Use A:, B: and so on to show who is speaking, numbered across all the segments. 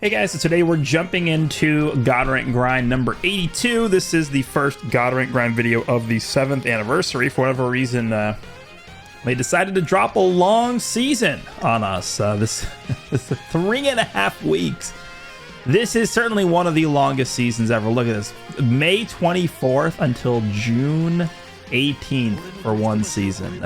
A: Hey guys, so today we're jumping into God Rank Grind number 82. This is the first God Rank Grind video of the 7th anniversary. For whatever reason, they decided to drop a long season on us. This is 3.5 weeks. This is certainly one of the longest seasons ever. Look at this. May 24th until June 18th for one season.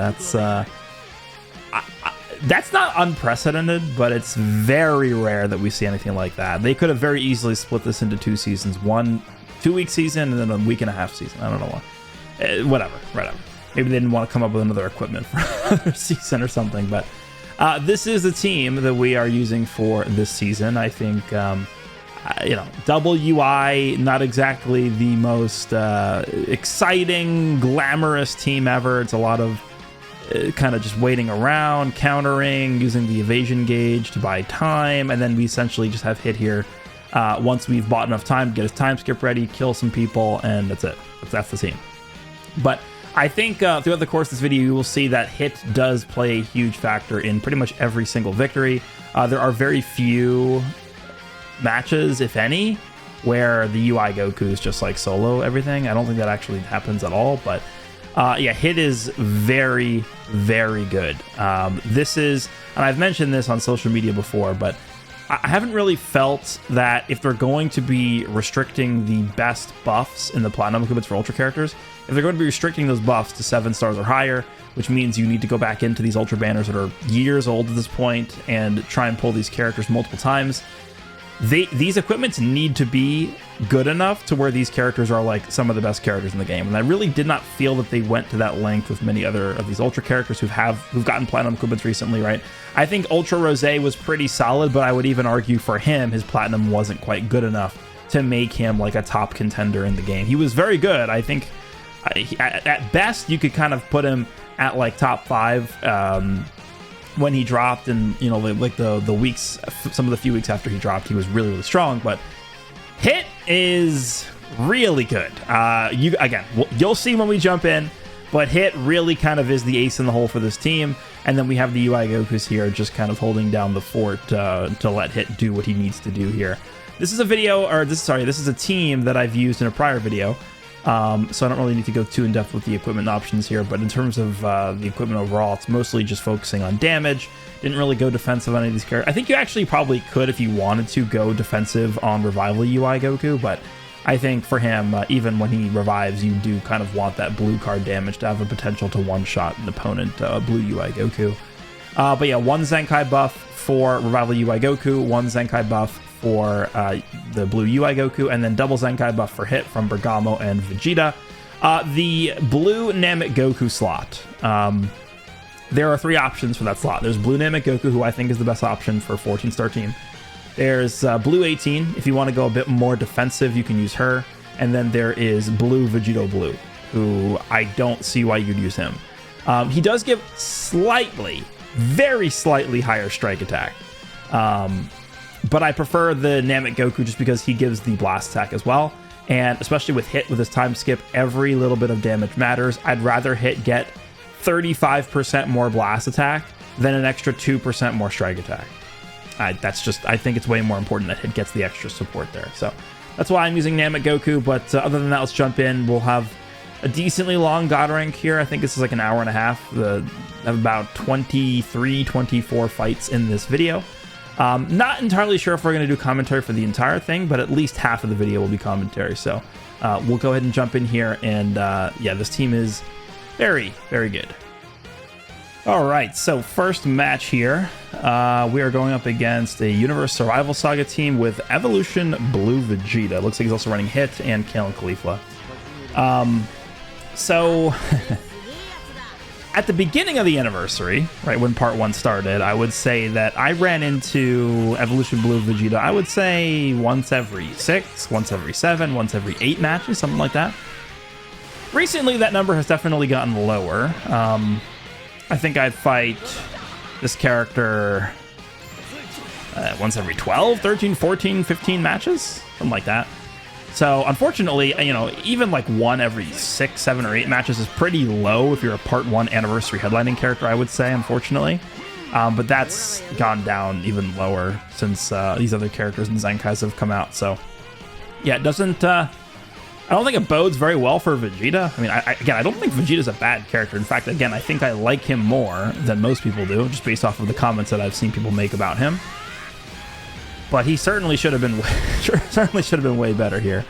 A: That's not unprecedented, but it's very rare that we see anything like that. They could have very easily split this into two seasons. One 2-week season and then a 1.5-week season. I don't know why. Whatever. Maybe they didn't want to come up with another equipment for another season or something. But this is the team that we are using for this season. I think, double UI, not exactly the most exciting, glamorous team ever. It's a lot of kind of just waiting around, countering, using the evasion gauge to buy time, and then we essentially just have Hit here once we've bought enough time to get his time skip ready, kill some people, and that's it. That's the team. But I think throughout the course of this video, you will see that Hit does play a huge factor in pretty much every single victory. There are very few matches, if any, where the UI Goku is just like solo everything. I don't think that actually happens at all, but yeah, Hit is very, very good. This is, and I've mentioned this on social media before, but I haven't really felt that if they're going to be restricting the best buffs in the Platinum equipments for Ultra characters, if they're going to be restricting those buffs to 7 stars or higher, which means you need to go back into these Ultra banners that are years old at this point and try and pull these characters multiple times, these equipments need to be good enough to where these characters are like some of the best characters in the game. And I really did not feel that they went to that length with many other of these Ultra characters who've gotten Platinum equipments recently, right? I think Ultra Rose was pretty solid, but I would even argue for him, his Platinum wasn't quite good enough to make him like a top contender in the game. He was very good. I think at best you could kind of put him at like top 5 when he dropped, and like the weeks, some of the few weeks after he dropped, he was really, really strong. But Hit is really good. You'll see when we jump in, but Hit really kind of is the ace in the hole for this team. And then we have the UI Gokus here just kind of holding down the fort to let Hit do what he needs to do here. This is a team that I've used in a prior video. So I don't really need to go too in-depth with the equipment options here, but in terms of the equipment overall, it's mostly just focusing on damage. Didn't really go defensive on any of these characters. I think you actually probably could, if you wanted to, go defensive on Revival UI Goku, but I think for him, even when he revives, you do kind of want that blue card damage to have a potential to one-shot an opponent, blue UI Goku. But yeah, 1 Zenkai buff for Revival UI Goku, 1 Zenkai buff for the blue UI Goku, and then double Zenkai buff for Hit from Bergamo and Vegeta. The blue Namek Goku slot. There are 3 options for that slot. There's blue Namek Goku, who I think is the best option for a 14-star team. There's blue 18. If you want to go a bit more defensive, you can use her. And then there is blue Vegito Blue, who I don't see why you'd use him. He does give very slightly higher strike attack. But I prefer the Namek Goku just because he gives the blast attack as well. And especially with Hit, with his time skip, every little bit of damage matters. I'd rather Hit get 35% more blast attack than an extra 2% more strike attack. I think it's way more important that Hit gets the extra support there. So that's why I'm using Namek Goku. But other than that, let's jump in. We'll have a decently long God rank here. I think this is like an hour and a half. I have about 23, 24 fights in this video. Not entirely sure if we're going to do commentary for the entire thing, but at least half of the video will be commentary. So we'll go ahead and jump in here. And yeah, this team is very, very good. All right, so first match here, we are going up against a Universe Survival Saga team with Evolution Blue Vegeta. Looks like he's also running Hit and Kale Khalifa. So at the beginning of the anniversary, right when part 1 started, I would say that I ran into Evolution Blue Vegeta, I would say once every 6, once every 7, once every 8 matches, something like that. Recently, that number has definitely gotten lower. I think I'd fight this character once every 12, 13, 14, 15 matches, something like that. So unfortunately, even like 1 every 6, 7, or 8 matches is pretty low if you're a part 1 anniversary headlining character, I would say, unfortunately. But that's gone down even lower since these other characters and Zenkais have come out. So yeah, it doesn't... I don't think it bodes very well for Vegeta. I mean, again, I don't think Vegeta's a bad character. In fact, again, I think I like him more than most people do, just based off of the comments that I've seen people make about him. But he certainly should have been way better here.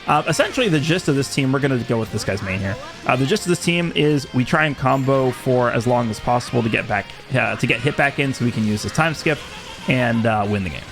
A: Essentially, the gist of this team, we're going to go with this guy's main here. The gist of this team is we try and combo for as long as possible to get back, to get hit back in, so we can use this time skip and win the game.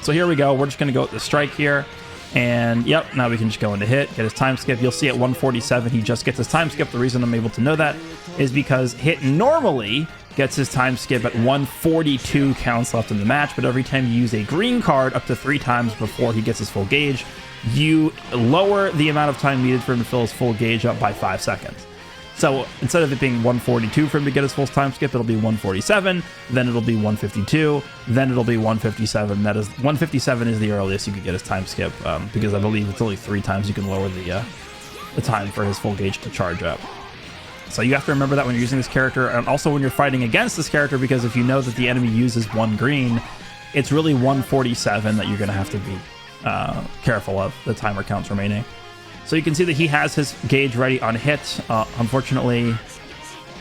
A: So here we go. We're just going to go with the strike here. And yep, now we can just go into hit, get his time skip. You'll see at 147, he just gets his time skip. The reason I'm able to know that is because hit normally gets his time skip at 142 counts left in the match, but every time you use a green card up to 3 times before he gets his full gauge, you lower the amount of time needed for him to fill his full gauge up by 5 seconds. So instead of it being 142 for him to get his full time skip, it'll be 147, then it'll be 152, then it'll be 157. That is 157 is the earliest you could get his time skip, because I believe it's only 3 times you can lower the time for his full gauge to charge up. So you have to remember that when you're using this character, and also when you're fighting against this character, because if you know that the enemy uses 1 green, it's really 147 that you're going to have to be careful of, the timer counts remaining. So you can see that he has his gauge ready on hit. Unfortunately,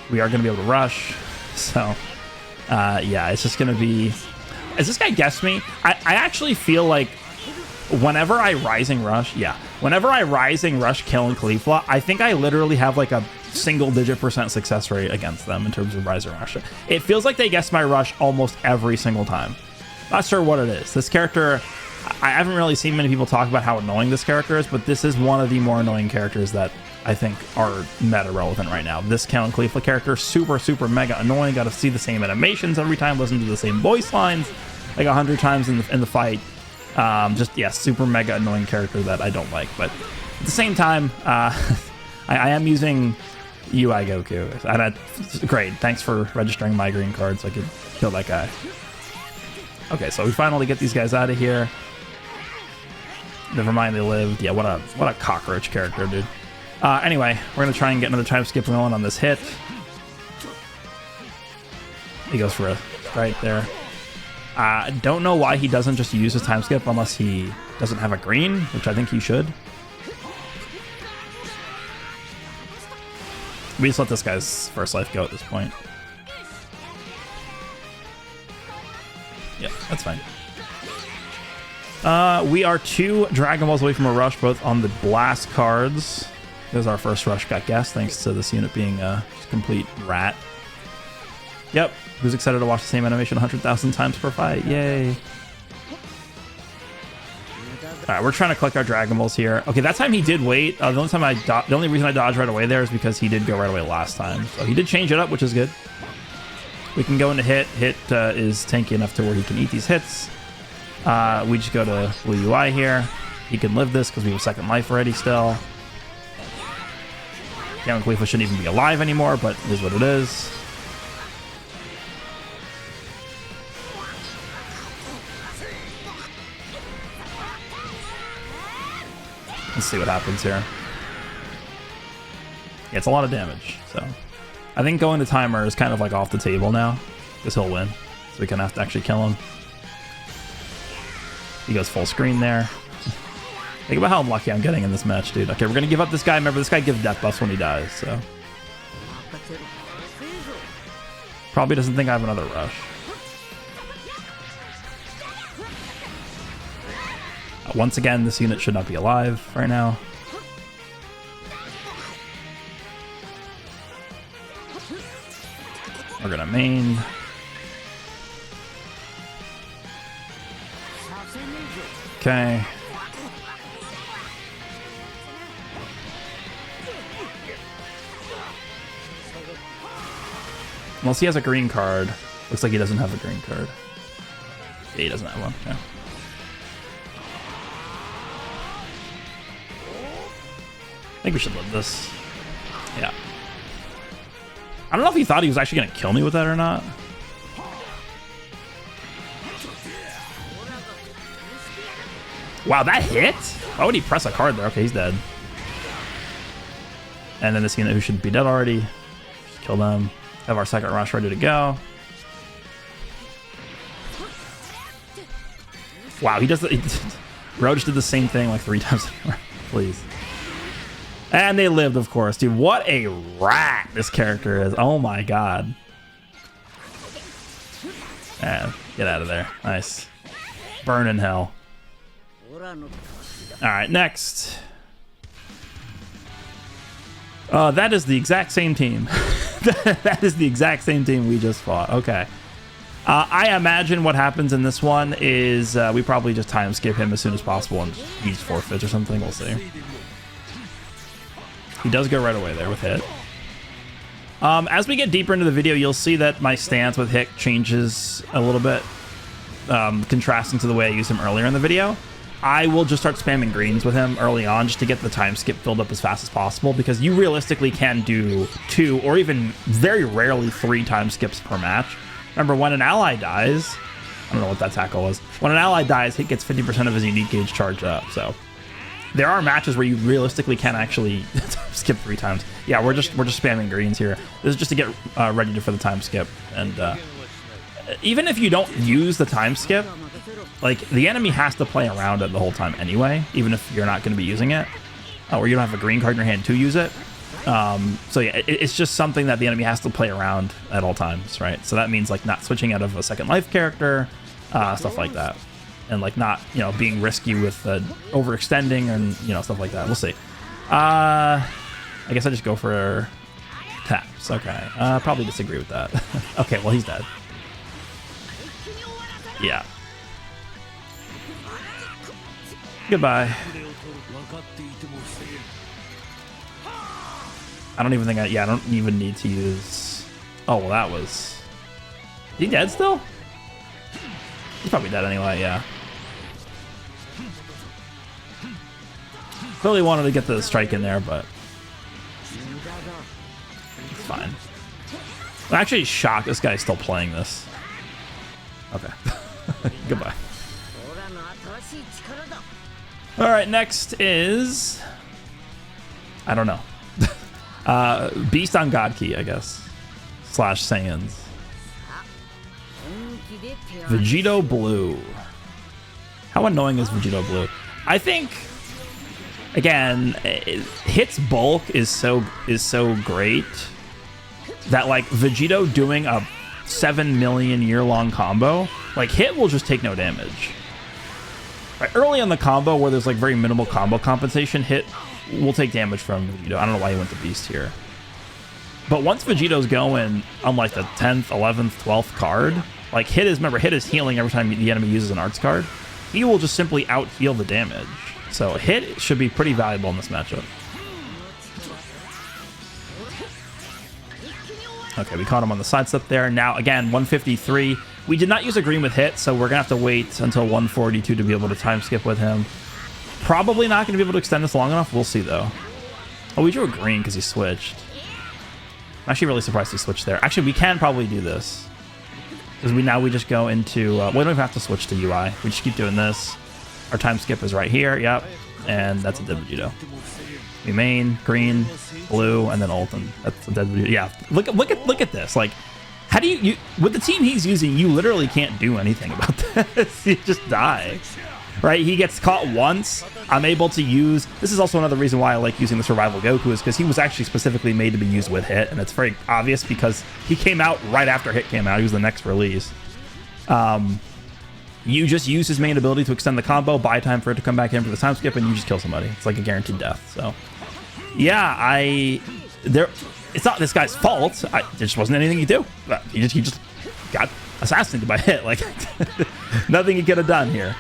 A: we are going to be able to rush. So, yeah, it's just going to be... Is this guy guess me? I actually feel like whenever I Rising Rush... Yeah. Whenever I Rising Rush Kill and Caulifla, I think I literally have like a single-digit % success rate against them in terms of Rising Rush. It feels like they guess my rush almost every single time. Not sure what it is. This character... I haven't really seen many people talk about how annoying this character is, but this is one of the more annoying characters that I think are meta relevant right now. This Count Caulifla character, super mega annoying. Got to see the same animations every time, listen to the same voice lines like 100 times in the fight. Just, yeah, super mega annoying character that I don't like. But at the same time, I am using UI Goku. And great, thanks for registering my green card so I could kill that guy. Okay, so we finally get these guys out of here. Never mind, they lived. Yeah, what a cockroach character, dude. Anyway, we're gonna try and get another time skip going on this hit. He goes for a strike there. I don't know why he doesn't just use his time skip unless he doesn't have a green, which I think he should. We just let this guy's first life go at this point. Yeah, that's fine. We are 2 Dragon Balls away from a rush, both on the blast cards. There's our first rush got guessed, thanks to this unit being a complete rat. Yep, who's excited to watch the same animation 100,000 times per fight? Yay. Alright, we're trying to collect our Dragon Balls here. Okay, that time he did wait. The only reason I dodged right away there is because he did go right away last time. So he did change it up, which is good. We can go into hit. Hit is tanky enough to where he can eat these hits. We just go to Blue UI here. He can live this because we have 2nd life already still. Count Caulifla shouldn't even be alive anymore, but it is what it is. Let's see what happens here. Yeah, it's a lot of damage, so... I think going to timer is kind of like off the table now, because he'll win. So we can have to actually kill him. He goes full screen there. Think about how unlucky I'm getting in this match, dude. Okay, we're going to give up this guy. Remember, this guy gives death buffs when he dies, so... Probably doesn't think I have another rush. Once again, this unit should not be alive right now. We're gonna main. Okay. Unless he has a green card. Looks like he doesn't have a green card. Yeah, he doesn't have one. Okay. I think we should live this. Yeah. I don't know if he thought he was actually going to kill me with that or not. Wow, that hit? Why would he press a card there? Okay, he's dead. And then this unit who should be dead already. Just kill them. Have our 2nd rush ready to go. Wow, he does Roach did the same thing like 3 times. Please. And they lived, of course. Dude, what a rat this character is. Oh my god. Yeah, get out of there. Nice. Burn in hell. Alright, next. That is the exact same team. That is the exact same team we just fought. Okay. I imagine what happens in this one is we probably just time skip him as soon as possible and he just forfeits or something. We'll see. He does go right away there with hit. As we get deeper into the video, you'll see that my stance with hit changes a little bit, contrasting to the way I used him earlier in the video. I will just start spamming greens with him early on just to get the time skip filled up as fast as possible, because you realistically can do 2 or even very rarely 3 time skips per match. Remember, when an ally dies, I don't know what that tackle was. When an ally dies, hit gets 50% of his unique gauge charged up. So there are matches where you realistically can actually skip 3 times. Yeah, we're just spamming greens here. This is just to get ready for the time skip. And even if you don't use the time skip, like, the enemy has to play around it the whole time anyway, even if you're not going to be using it, or you don't have a green card in your hand to use it. So yeah, it's just something that the enemy has to play around at all times, right? So that means like not switching out of a second life character, stuff like that, and like not, you know, being risky with overextending and, you know, stuff like that. We'll see. I guess I just go for taps. Okay, probably disagree with that. Okay, well, he's dead. Yeah. Goodbye. I don't even think I don't even need to use... Oh, well, that was... Is he dead still? He's probably dead anyway, yeah. Clearly wanted to get the strike in there, but... It's fine. I'm actually shocked this guy's still playing this. Okay. Goodbye. Alright, next is... I don't know. Beast on God Key, I guess. / Saiyans. Vegito Blue. How annoying is Vegito Blue? I think, again, Hit's bulk is so great that, like, Vegito doing a 7 million year-long combo, like, Hit will just take no damage. Right, early on the combo, where there's like very minimal combo compensation, Hit will take damage from Vegito. I don't know why he went to Beast here. But once Vegito's going on like the 10th, 11th, 12th card, like Hit is healing every time the enemy uses an arts card. He will just simply out-heal the damage. So Hit should be pretty valuable in this matchup. Okay, we caught him on the sidestep there. Now, again, 153. We did not use a green with Hit, so we're going to have to wait until 142 to be able to time skip with him. Probably not going to be able to extend this long enough. We'll see, though. Oh, we drew a green because he switched. I'm actually really surprised he switched there. Actually, we can probably do this. Because we just go into... we don't even have to switch to UI. We just keep doing this. Our time skip is right here. Yep. And that's a dead Vegito. We main, green, blue, and then ult, and that's a dead Vegito. Yeah, look at this. Like, how do you with the team he's using, you literally can't do anything about this. You just die. Right? He gets caught once. I'm able to use... This is also another reason why I like using the Survival Goku, is because he was actually specifically made to be used with Hit, and it's very obvious because he came out right after Hit came out. He was the next release. You just use his main ability to extend the combo, buy time for it to come back in for the time skip, and you just kill somebody. It's like a guaranteed death. So, yeah, it's not this guy's fault. There just wasn't anything he could do. He just got assassinated by Hit. Like, nothing he could have done here.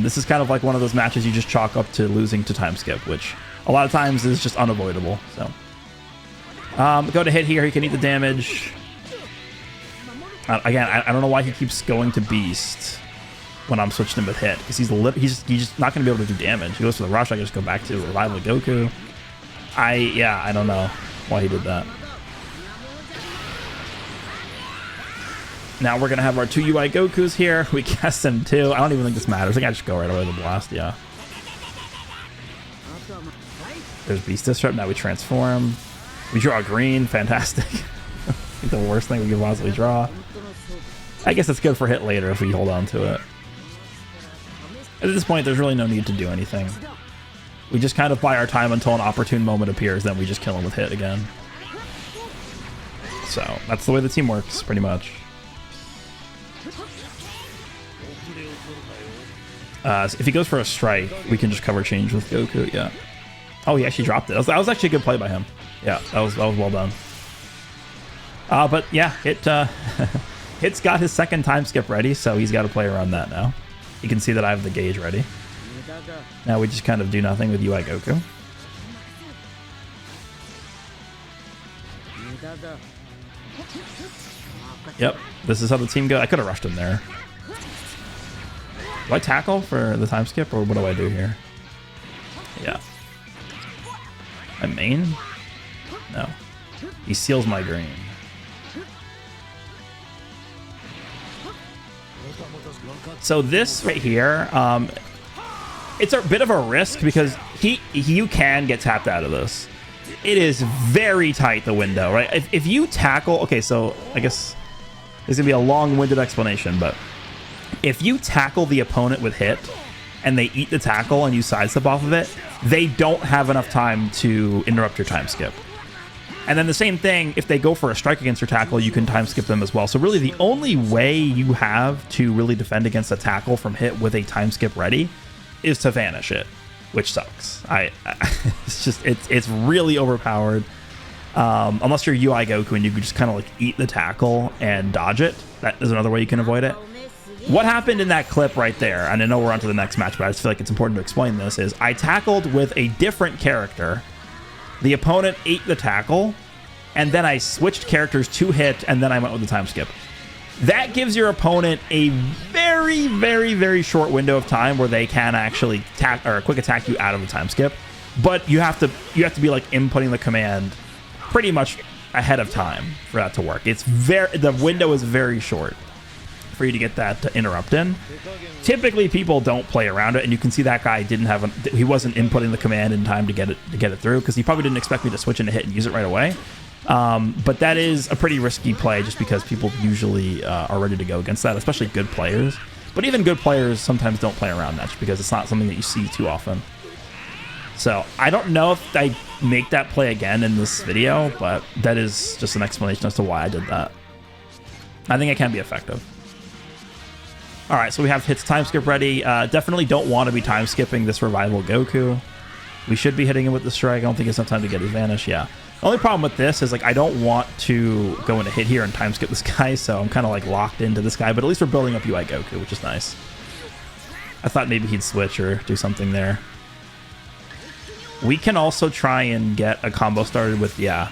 A: This is kind of like one of those matches you just chalk up to losing to time skip, which a lot of times is just unavoidable. So, go to Hit here. He can eat the damage. Again, I don't know why he keeps going to Beast when I'm switching him with Hit, because he's just not going to be able to do damage. He goes for the rush. I can just go back to Revival Goku. I don't know why he did that. Now we're going to have our 2 UI Gokus here. We cast them too. I don't even think this matters. I think I just go right away to the blast. Yeah. There's Beast Disrupt. Now we transform. We draw a green. Fantastic. I think the worst thing we could possibly draw. I guess it's good for Hit later if we hold on to it. At this point, there's really no need to do anything. We just kind of buy our time until an opportune moment appears, then we just kill him with hit again. So that's the way the team works, pretty much. If he goes for a strike, we can just cover change with Goku, yeah. Oh, he actually dropped it. That was actually a good play by him. Yeah, that was well done. But yeah, Hit's got his second time skip ready, so he's got to play around that now. You can see that I have the gauge ready. Now we just kind of do nothing with UI Goku. Yep, this is how the team goes. I could have rushed him there. Do I tackle for the time skip, or what do I do here? Yeah. My main? No. He seals my green. So this right here, it's a bit of a risk because you can get tapped out of this. It is very tight, the window, right? If you tackle... Okay, so I guess there's going to be a long-winded explanation, but if you tackle the opponent with hit and they eat the tackle and you sidestep off of it, they don't have enough time to interrupt your time skip. And then the same thing, if they go for a strike against your tackle, you can time skip them as well. So really the only way you have to really defend against a tackle from hit with a time skip ready is to vanish it, which sucks. It's really overpowered. Unless you're UI Goku and you can just kind of like eat the tackle and dodge it. That is another way you can avoid it. What happened in that clip right there, and I know we're on to the next match, but I just feel like it's important to explain this, is I tackled with a different character. The opponent ate the tackle, and then I switched characters to hit, and then I went with the time skip. That gives your opponent a very, very, very short window of time where they can actually quick attack you out of the time skip. But you have to be like inputting the command pretty much ahead of time for that to work. The window is very short for you to get that to interrupt in. Typically, people don't play around it, and you can see that guy he wasn't inputting the command in time to get it through because he probably didn't expect me to switch into hit and use it right away. But that is a pretty risky play just because people usually are ready to go against that, especially good players. But even good players sometimes don't play around that just because it's not something that you see too often. So I don't know if I make that play again in this video, but that is just an explanation as to why I did that. I think it can be effective. All right, so we have Hit's time skip ready. Definitely don't want to be time skipping this revival Goku. We should be hitting him with the strike. I don't think it's enough time to get his vanish. Yeah. The only problem with this is like I don't want to go into hit here and time skip this guy, so I'm kind of like locked into this guy. But at least we're building up UI Goku, which is nice. I thought maybe he'd switch or do something there. We can also try and get a combo started with, yeah.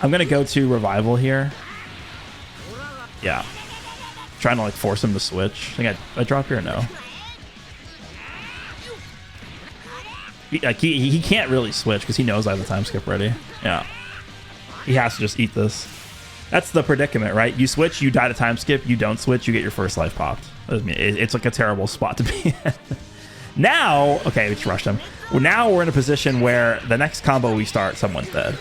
A: I'm gonna go to revival here. Yeah. Trying to like force him to switch. I think I drop here or no? He can't really switch because he knows I have the time skip ready. Yeah. He has to just eat this. That's the predicament, right? You switch, you die to time skip. You don't switch, you get your first life popped. It's like a terrible spot to be in. Now, okay, we just rushed him. Well, now we're in a position where the next combo we start, someone's dead.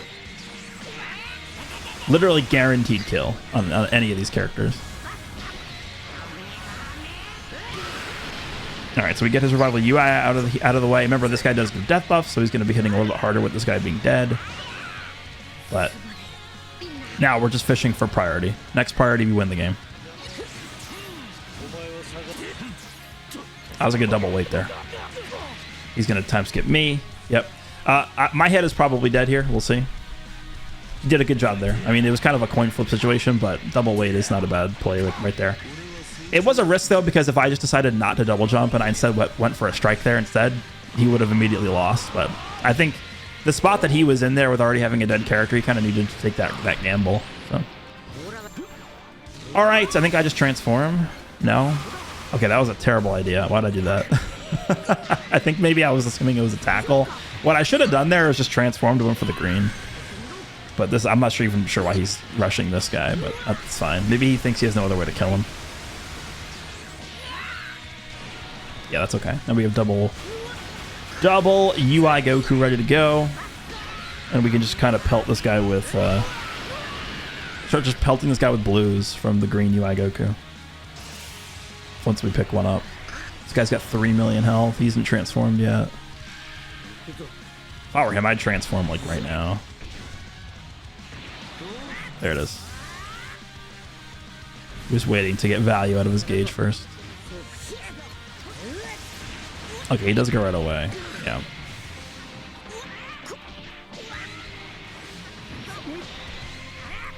A: Literally guaranteed kill on any of these characters. All right, so we get his revival UI out of the way. Remember, this guy does give death buffs, so he's going to be hitting a little bit harder with this guy being dead. But now we're just fishing for priority. Next priority, we win the game. That was a good double weight there. He's going to time skip me. Yep. My head is probably dead here. We'll see. He did a good job there. I mean, it was kind of a coin flip situation, but double weight is not a bad play right there. It was a risk, though, because if I just decided not to double jump and I instead went for a strike there instead, he would have immediately lost. But I think the spot that he was in there with already having a dead character, he kind of needed to take that gamble. So. All right, I think I just transform. No? Okay, that was a terrible idea. Why did I do that? I think maybe I was assuming it was a tackle. What I should have done there is just transformed to him for the green. But this, I'm not even sure why he's rushing this guy, but that's fine. Maybe he thinks he has no other way to kill him. Yeah, that's okay. Now we have double UI Goku ready to go. And we can just kind of pelt this guy with... start just pelting this guy with blues from the green UI Goku. Once we pick one up. It's guy's got 3 million health. He isn't transformed yet. If I were him, I'd transform like right now. There it is. Just waiting to get value out of his gauge first. Okay, he does go right away. Yeah.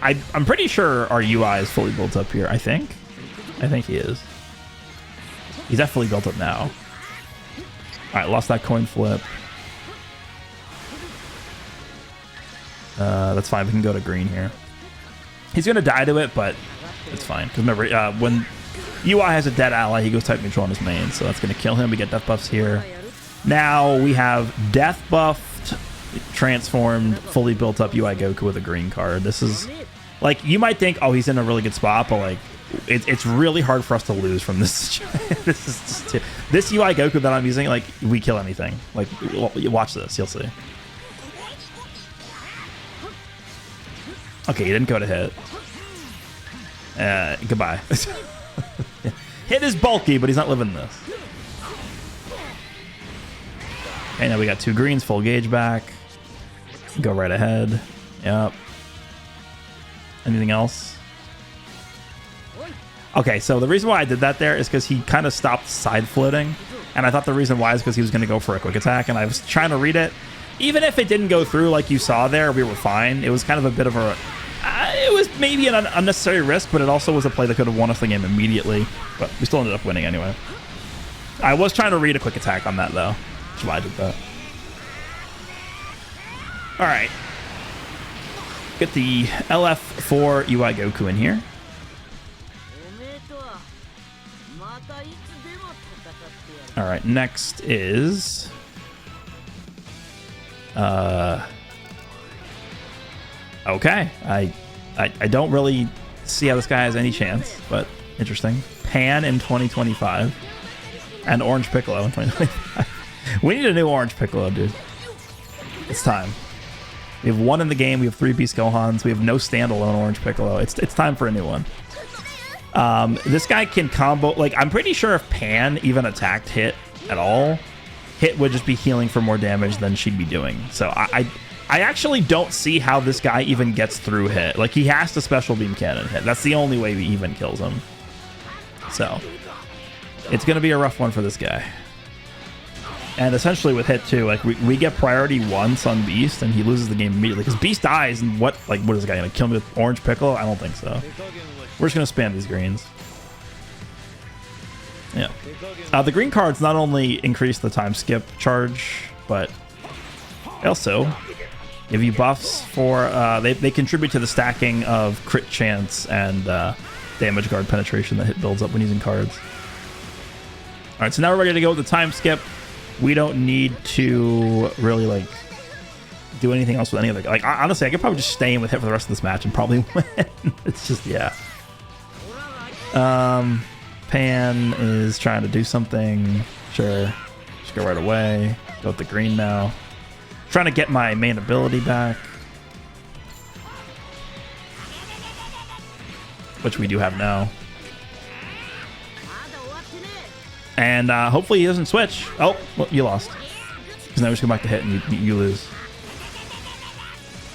A: I'm pretty sure our UI is fully built up here. I think he is. He's definitely built up now. All right, lost that coin flip. That's fine. We can go to green here. He's gonna die to it, but it's fine. Because remember, when UI has a dead ally, he goes type neutral on his main, so that's gonna kill him. We get death buffs here. Now we have death buffed, transformed, fully built up UI Goku with a green card. This is like, you might think, oh, he's in a really good spot, but like, it's really hard for us to lose from this. This is just, this UI Goku that I'm using, like, we kill anything. Like, watch this, you'll see. Okay, he didn't go to hit. Goodbye. Hit is bulky, but he's not living this. Okay, now we got 2 greens, full gauge back. Go right ahead. Yep. Anything else? Okay, so the reason why I did that there is because he kind of stopped side floating. And I thought the reason why is because he was going to go for a quick attack. And I was trying to read it. Even if it didn't go through like you saw there, we were fine. It was kind of a bit of a... it was maybe an unnecessary risk, but it also was a play that could have won us the game immediately. But we still ended up winning anyway. I was trying to read a quick attack on that, though. That's why I did that. All right. Get the LF4 UI Goku in here. All right, next is... Okay, I don't really see how this guy has any chance, but interesting. Pan in 2025 and Orange Piccolo in 2025. We need a new Orange Piccolo, dude. It's time. We have 1 in the game. We have 3 Beast Gohans. We have no standalone Orange Piccolo. It's time for a new one. This guy can combo. Like, I'm pretty sure if Pan even attacked Hit at all, Hit would just be healing for more damage than she'd be doing. So I actually don't see how this guy even gets through Hit. Like, he has to special beam cannon Hit. That's the only way we even kills him. So it's going to be a rough one for this guy. And essentially with Hit too, like we get priority once on Beast and he loses the game immediately because Beast dies. And what is this guy gonna kill me with Orange Piccolo? I don't think so. We're just gonna spam these greens. Yeah. The green cards not only increase the time skip charge, but also give you buffs for they contribute to the stacking of crit chance and damage guard penetration that Hit builds up when using cards. All right, so now we're ready to go with the time skip. We don't need to really like do anything else with any other. Like, honestly, I could probably just stay in with Hit for the rest of this match and probably win. It's just, yeah. Pan is trying to do something. Sure, just go right away. Go with the green now. Trying to get my main ability back, which we do have now. And hopefully he doesn't switch. Oh, well, you lost. Because now we just go back to Hit and you lose.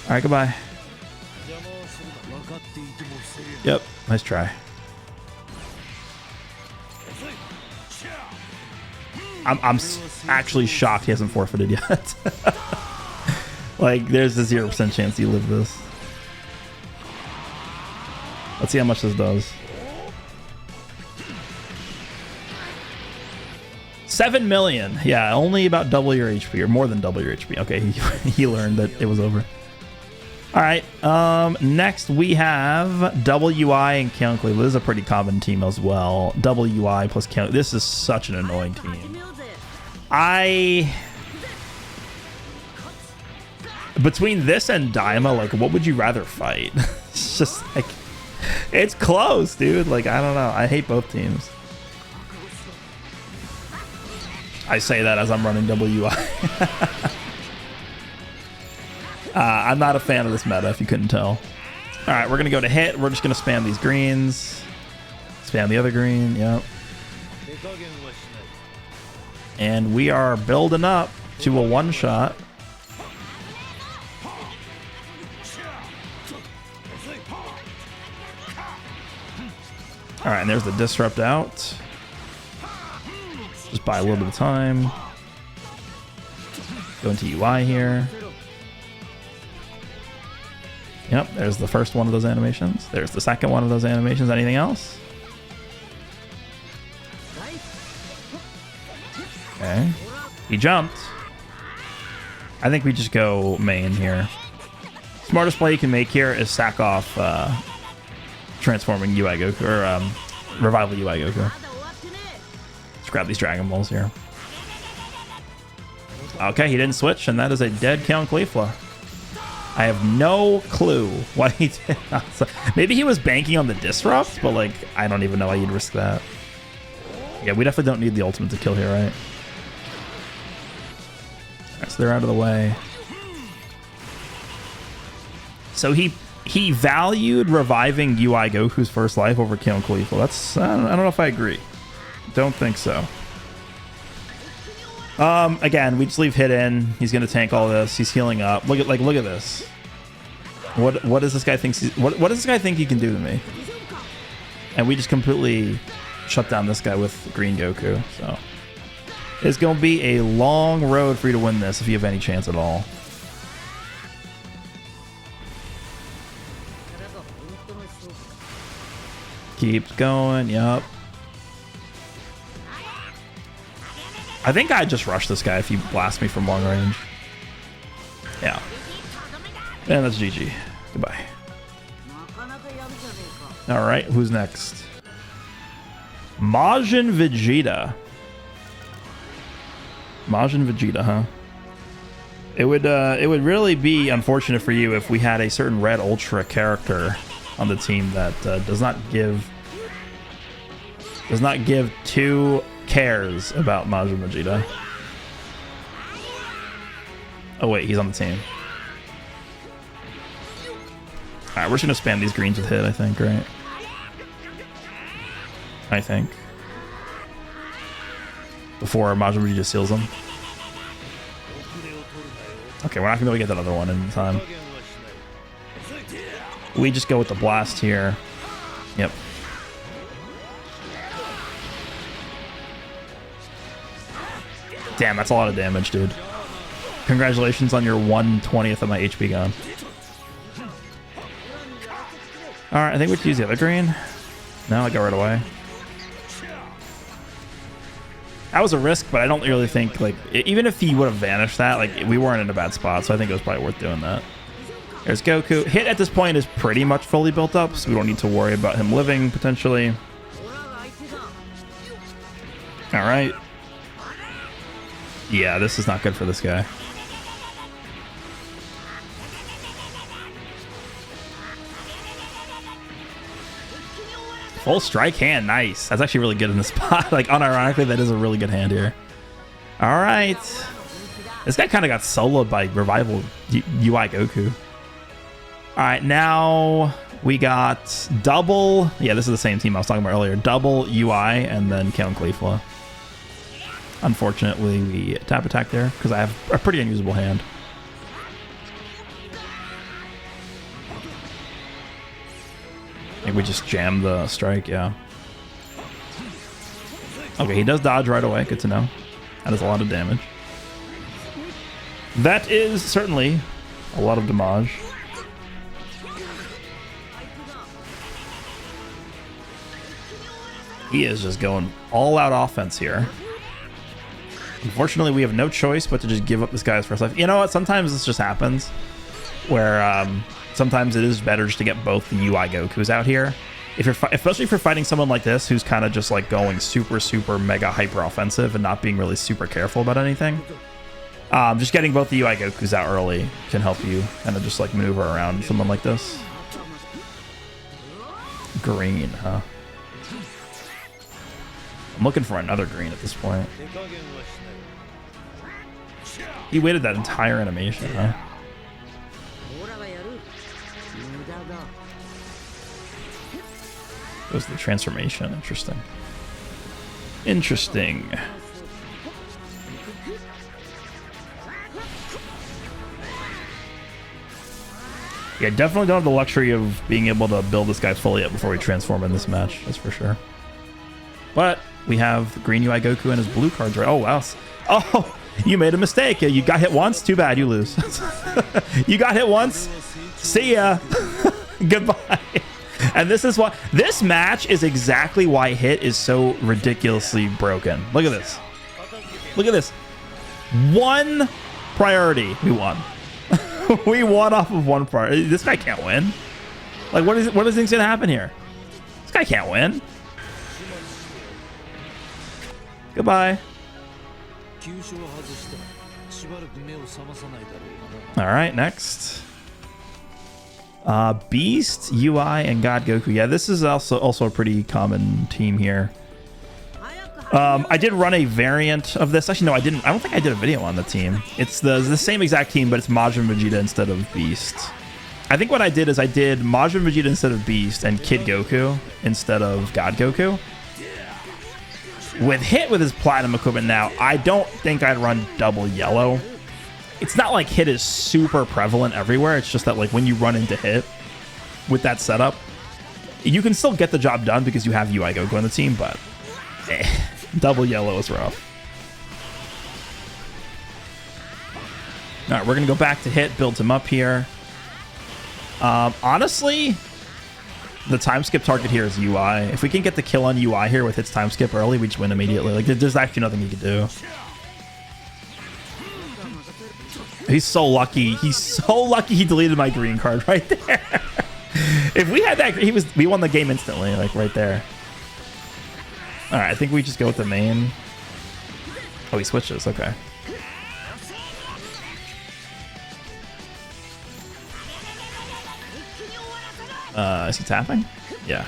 A: All right, goodbye. Yep, nice try. I'm actually shocked he hasn't forfeited yet. Like, there's a 0% chance you live this. Let's see how much this does. 7 million. Yeah, only about double your HP, or more than double your HP. Okay, he learned that it was over. All right, next we have WI and Count Cleave. This is a pretty common team as well. WI plus Count. This is such an annoying team. Between this and Daima, like, what would you rather fight? It's just like, it's close, dude. Like, I don't know. I hate both teams. I say that as I'm running WI. I'm not a fan of this meta, if you couldn't tell. All right, we're going to go to Hit. We're just going to spam these greens. Spam the other green. Yep. And we are building up to a one-shot. All right, and there's the disrupt out. Just buy a little bit of time. Go into UI here. Yep, there's the first one of those animations. There's the second one of those animations. Anything else? Okay. He jumped. I think we just go main here. Smartest play you can make here is sack off transforming UI Goku, or revival UI Goku. Let's grab these Dragon Balls here. Okay, he didn't switch, and that is a dead Count Caulifla. I have no clue why he did not. Maybe he was banking on the disrupt, but like, I don't even know why you'd risk that. Yeah, we definitely don't need the ultimate to kill here, right? Alright, so they're out of the way. So he valued reviving UI Goku's first life over Count Caulifla. That's, I don't know if I agree. Don't think so. Again, we just leave hit in. He's gonna tank all this. He's healing up. Look at this. What does this guy think? What does this guy think he can do to me? And we just completely shut down this guy with Green Goku. So it's gonna be a long road for you to win this if you have any chance at all. Keeps going. Yup. I think I just rush this guy if he blasts me from long range. Yeah. And that's GG. Goodbye. Alright, who's next? Majin Vegeta. Majin Vegeta, huh? It would really be unfortunate for you if we had a certain Red Ultra character on the team that does not give two cares about Majin Vegeta. Oh wait, he's on the team. Alright, we're just gonna spam these greens with hit, I think, right? I think. Before Majin Vegeta seals them. Okay, we're not gonna be able to get that other one in time. We just go with the blast here. Yep. Damn, that's a lot of damage, dude. Congratulations on your 1/20th of my HP gone. Alright, I think we should use the other green. No, I got right away. That was a risk, but I don't really think, like, even if he would have vanished that, like, we weren't in a bad spot, so I think it was probably worth doing that. There's Goku. Hit at this point is pretty much fully built up, so we don't need to worry about him living, potentially. Alright. Yeah, this is not good for this guy. Full strike hand, nice. That's actually really good in this spot. Like, unironically, that is a really good hand here. All right. This guy kind of got soloed by Revival UI Goku. All right, now we got double. Yeah, this is the same team I was talking about earlier. Double UI and then Count Caulifla. Unfortunately, we tap attack there because I have a pretty unusable hand. I think we just jam the strike, yeah. Okay, he does dodge right away. Good to know. That is a lot of damage. That is certainly a lot of damage. He is just going all out offense here. Unfortunately, we have no choice but to just give up this guy's first life. You know what? Sometimes this just happens where sometimes it is better just to get both the UI Gokus out here. If you're especially if you're fighting someone like this who's kind of just like going super mega hyper offensive and not being really super careful about anything. Just getting both the UI Gokus out early can help you kind of just like maneuver around someone like this. Green, huh? I'm looking for another green at this point. He waited that entire animation, huh? It was the transformation. Interesting. Interesting. Yeah, definitely don't have the luxury of being able to build this guy fully up before we transform in this match. That's for sure. But we have green UI Goku and his blue cards, right? Oh, wow. Oh, you made a mistake. You got hit once. Too bad. You lose. You got hit once. See ya. Goodbye. And this is why this match is exactly why hit is so ridiculously broken. Look at this. Look at this. One priority. We won. We won off of one priority. This guy can't win. Like, what is it? What do you think's gonna happen here? This guy can't win. Goodbye. All right, next. Beast, UI, and God Goku. Yeah, this is also a pretty common team here. I did run a variant of this. Actually, no, I didn't. I don't think I did a video on the team. It's the same exact team, but it's Majin Vegeta instead of Beast. I think what I did is I did Majin Vegeta instead of Beast and Kid Goku instead of God Goku. With Hit with his Platinum equipment now, I don't think I'd run double yellow. It's not like Hit is super prevalent everywhere. It's just that like when you run into Hit with that setup, you can still get the job done because you have UI Goku on the team, but double yellow is rough. All right, we're going to go back to Hit, build him up here. Honestly, the time skip target here is UI. If we can get the kill on UI here with Hit's time skip early, we just win immediately. Like, there's actually nothing he can do. He's so lucky. He's so lucky he deleted my green card right there. If we had that, we won the game instantly, like right there. All right, I think we just go with the main. Oh, he switches. Okay. Is he tapping? Yeah.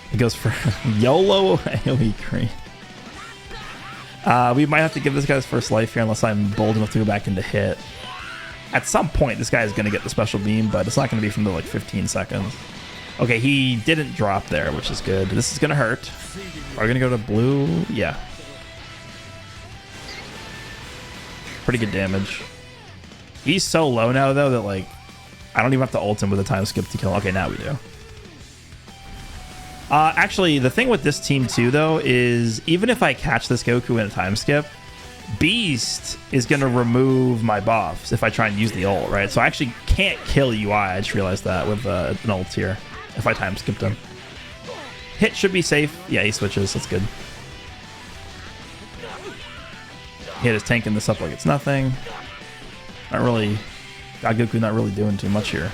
A: He goes for YOLO AoE Green. We might have to give this guy his first life here unless I'm bold enough to go back into Hit. At some point, this guy is going to get the special beam, but it's not going to be from the like 15 seconds. Okay, he didn't drop there, which is good. This is going to hurt. Are we going to go to blue? Yeah. Pretty good damage. He's so low now, though, that like I don't even have to ult him with a time skip to kill him. Okay, now we do. Actually, the thing with this team, too, though, is even if I catch this Goku in a time skip, Beast is going to remove my buffs if I try and use the ult, right? So I actually can't kill UI. I just realized that with an ult here if I time skipped him. Hit should be safe. Yeah, he switches. That's good. Hit is tanking this up like it's nothing. Not really... God Goku not really doing too much here.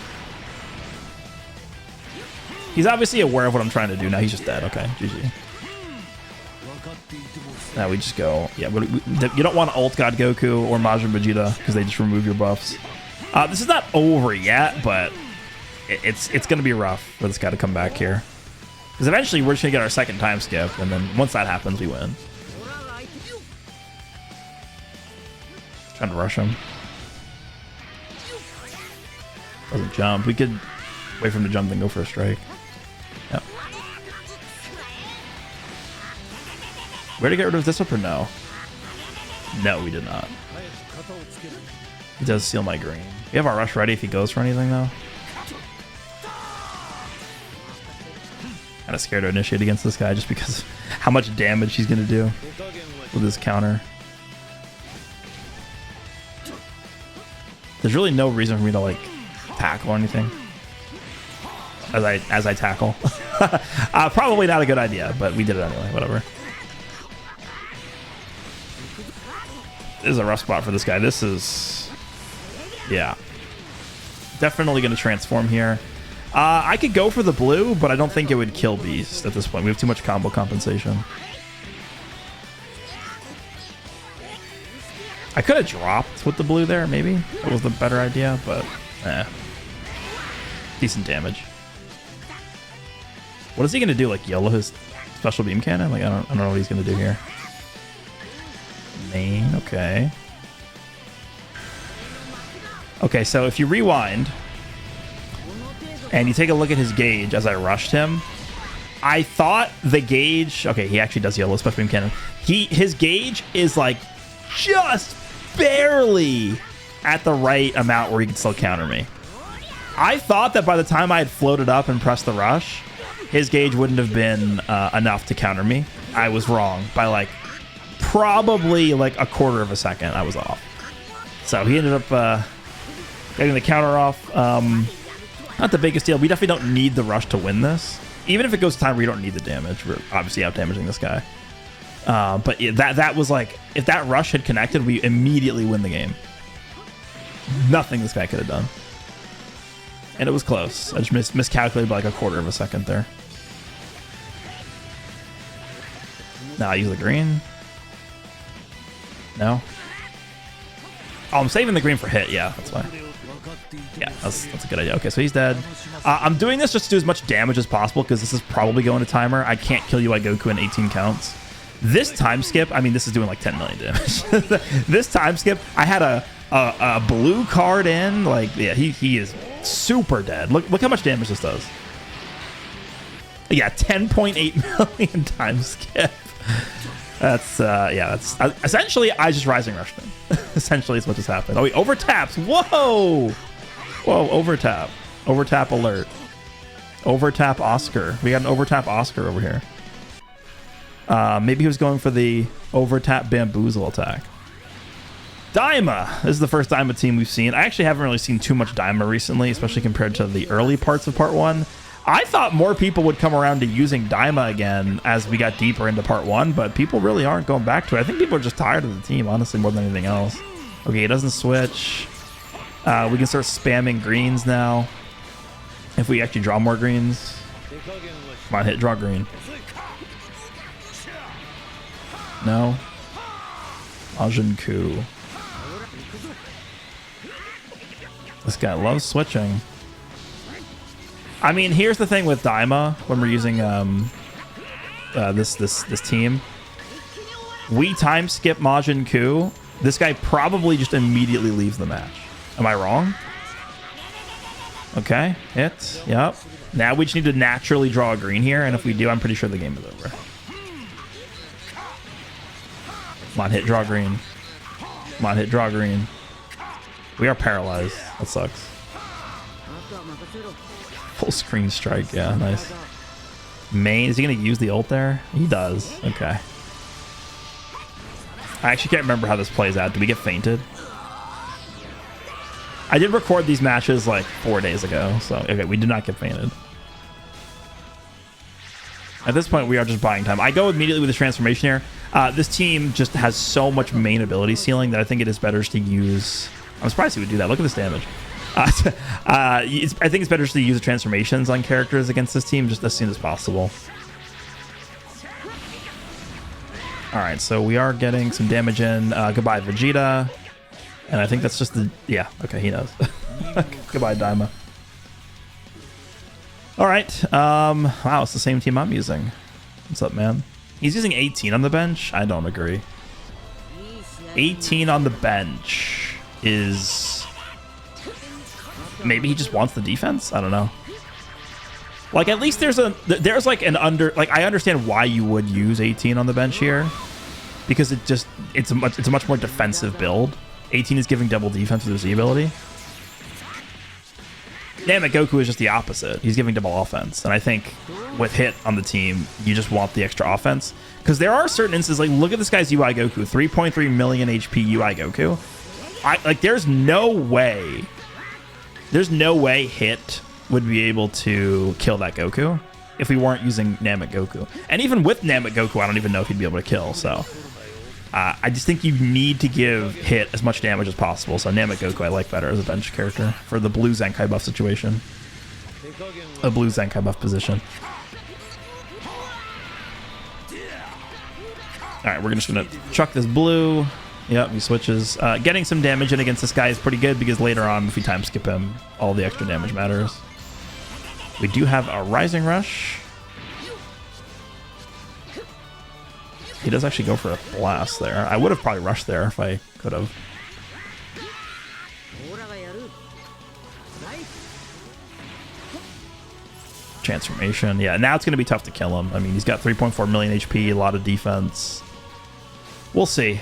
A: He's obviously aware of what I'm trying to do. Now he's just dead. Okay, GG. Now we just go. Yeah, you don't want to ult God Goku or Majin Vegeta because they just remove your buffs. This is not over yet, but it's going to be rough for this guy to come back here. Because eventually we're just going to get our second time skip, and then once that happens, we win. Trying to rush him. Doesn't jump. We could wait for him to jump, then go for a strike. Yep. Where to get rid of this up or no? No, we did not. He does steal my green. We have our rush ready if he goes for anything, though. Kind of scared to initiate against this guy just because of how much damage he's going to do with his counter. There's really no reason for me to, like, tackle or anything as I tackle. Probably not a good idea, but we did it anyway. Whatever. This is a rough spot for this guy. This is, yeah, definitely going to transform here. I could go for the blue, but I don't think it would kill Beast at this point. We have too much combo compensation. I could have dropped with the blue there, maybe. That was the better idea, but decent damage. What is he gonna do? Like yellow his special beam cannon? Like I don't know what he's gonna do here. Main, okay. Okay, so if you rewind and you take a look at his gauge as I rushed him, I thought the gauge, okay, he actually does yellow special beam cannon. His gauge is like just barely at the right amount where he can still counter me. I thought that by the time I had floated up and pressed the rush, his gauge wouldn't have been enough to counter me. I was wrong by like probably like a quarter of a second. I was off. So he ended up getting the counter off. Not the biggest deal. We definitely don't need the rush to win this. Even if it goes to time where you don't need the damage, we're obviously out damaging this guy. But yeah, that was like, if that rush had connected, we immediately win the game. Nothing this guy could have done. And it was close. I just miscalculated by like a quarter of a second there. Now I use the green. No. Oh, I'm saving the green for hit. Yeah, that's why. Yeah, that's a good idea. Okay, so he's dead. I'm doing this just to do as much damage as possible because this is probably going to timer. I can't kill you by Goku in 18 counts. This time skip, I mean, this is doing like 10 million damage. This time skip, I had a blue card in. Like, yeah, he is super dead. Look how much damage this does. Yeah, 10.8 million time skip. That's yeah, that's essentially I just rising rushed him. Essentially is what just happened. Oh, he overtaps. Whoa, overtap alert. Overtap Oscar. We got an overtap Oscar over here. Maybe he was going for the overtap bamboozle attack. Daima. This is the first Daima team we've seen. I actually haven't really seen too much Daima recently, especially compared to the early parts of part 1. I thought more people would come around to using Daima again as we got deeper into part 1, but people really aren't going back to it. I think people are just tired of the team, honestly, more than anything else. Okay, it doesn't switch. We can start spamming greens now. If we actually draw more greens. Come on, hit, draw green. No. Majin Ku. This guy loves switching. I mean, here's the thing with Daima when we're using this team. We time skip Majin Ku. This guy probably just immediately leaves the match. Am I wrong? Okay, hit. Yep. Now we just need to naturally draw a green here, and if we do, I'm pretty sure the game is over. Come on, hit, draw green. Come on, hit, draw green. We are paralyzed. That sucks. Full screen strike. Yeah, nice. Main. Is he going to use the ult there? He does. Okay. I actually can't remember how this plays out. Did we get fainted? I did record these matches like 4 days ago. So, okay, we did not get fainted. At this point, we are just buying time. I go immediately with the transformation here. This team just has so much main ability ceiling that I think it is better to use... I'm surprised he would do that. Look at this damage. I think it's better just to use the transformations on characters against this team just as soon as possible. All right, so we are getting some damage in. Goodbye, Vegeta. And I think that's just the... Yeah, okay, he knows. Goodbye, Daima. All right. Wow, it's the same team I'm using. What's up, man? He's using 18 on the bench? I don't agree. 18 on the bench is... Maybe he just wants the defense? I don't know. Like, at least there's like an under... Like, I understand why you would use 18 on the bench here. Because it's a much more defensive build. 18 is giving double defense with his Z ability. Damn it, Goku is just the opposite. He's giving double offense. And I think with hit on the team, you just want the extra offense. Because there are certain instances, like, look at this guy's UI Goku. 3.3 million HP UI Goku. There's no way... There's no way hit would be able to kill that Goku if we weren't using Namek Goku. And even with Namek Goku, I don't even know if he'd be able to kill. So I just think you need to give hit as much damage as possible. So Namek Goku I like better as a bench character for the blue Zenkai buff situation. A blue Zenkai buff position. All right, we're just going to chuck this blue. Yep, he switches. Getting some damage in against this guy is pretty good because later on, if we time skip him, all the extra damage matters. We do have a Rising Rush. He does actually go for a blast there. I would have probably rushed there if I could have. Transformation. Yeah, now it's going to be tough to kill him. I mean, he's got 3.4 million HP, a lot of defense. We'll see.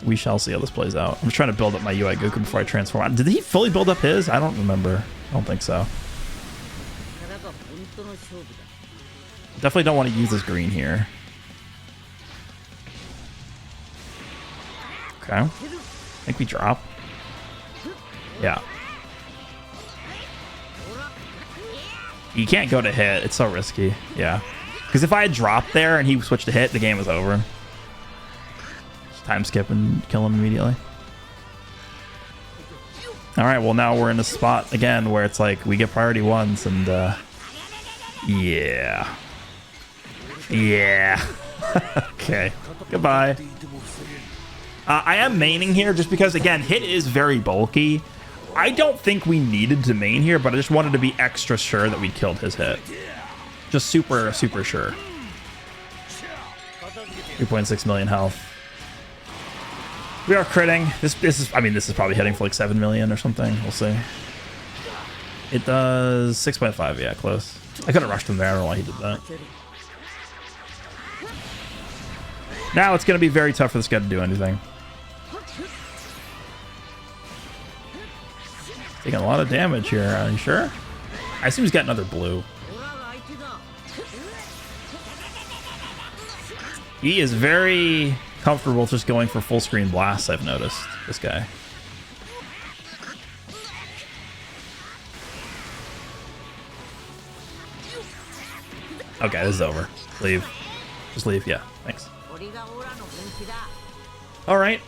A: We shall see how this plays out. I'm just trying to build up my UI Goku before I transform. Did he fully build up his? I don't remember. I don't think so. Definitely don't want to use this green here. Okay. I think we drop. Yeah. You can't go to hit. It's so risky. Yeah. Because if I had dropped there and he switched to hit, the game was over. Just time skip and kill him immediately. All right. Well, now we're in a spot again where it's like we get priority ones and yeah. Yeah. Okay. Goodbye. I am maining here just because, again, hit is very bulky. I don't think we needed to main here, but I just wanted to be extra sure that we killed his hit. Just super, super sure. 3.6 million health. We are critting. This is, I mean, this is probably heading for like 7 million or something. We'll see. It does 6.5. Yeah, close. I could have rushed him there. I don't know why he did that. Now it's going to be very tough for this guy to do anything. Taking a lot of damage here. Are you sure? I assume he's got another blue. He is very comfortable just going for full screen blasts, I've noticed. This guy. Okay, this is over. Leave. Just leave. Yeah, thanks. All right,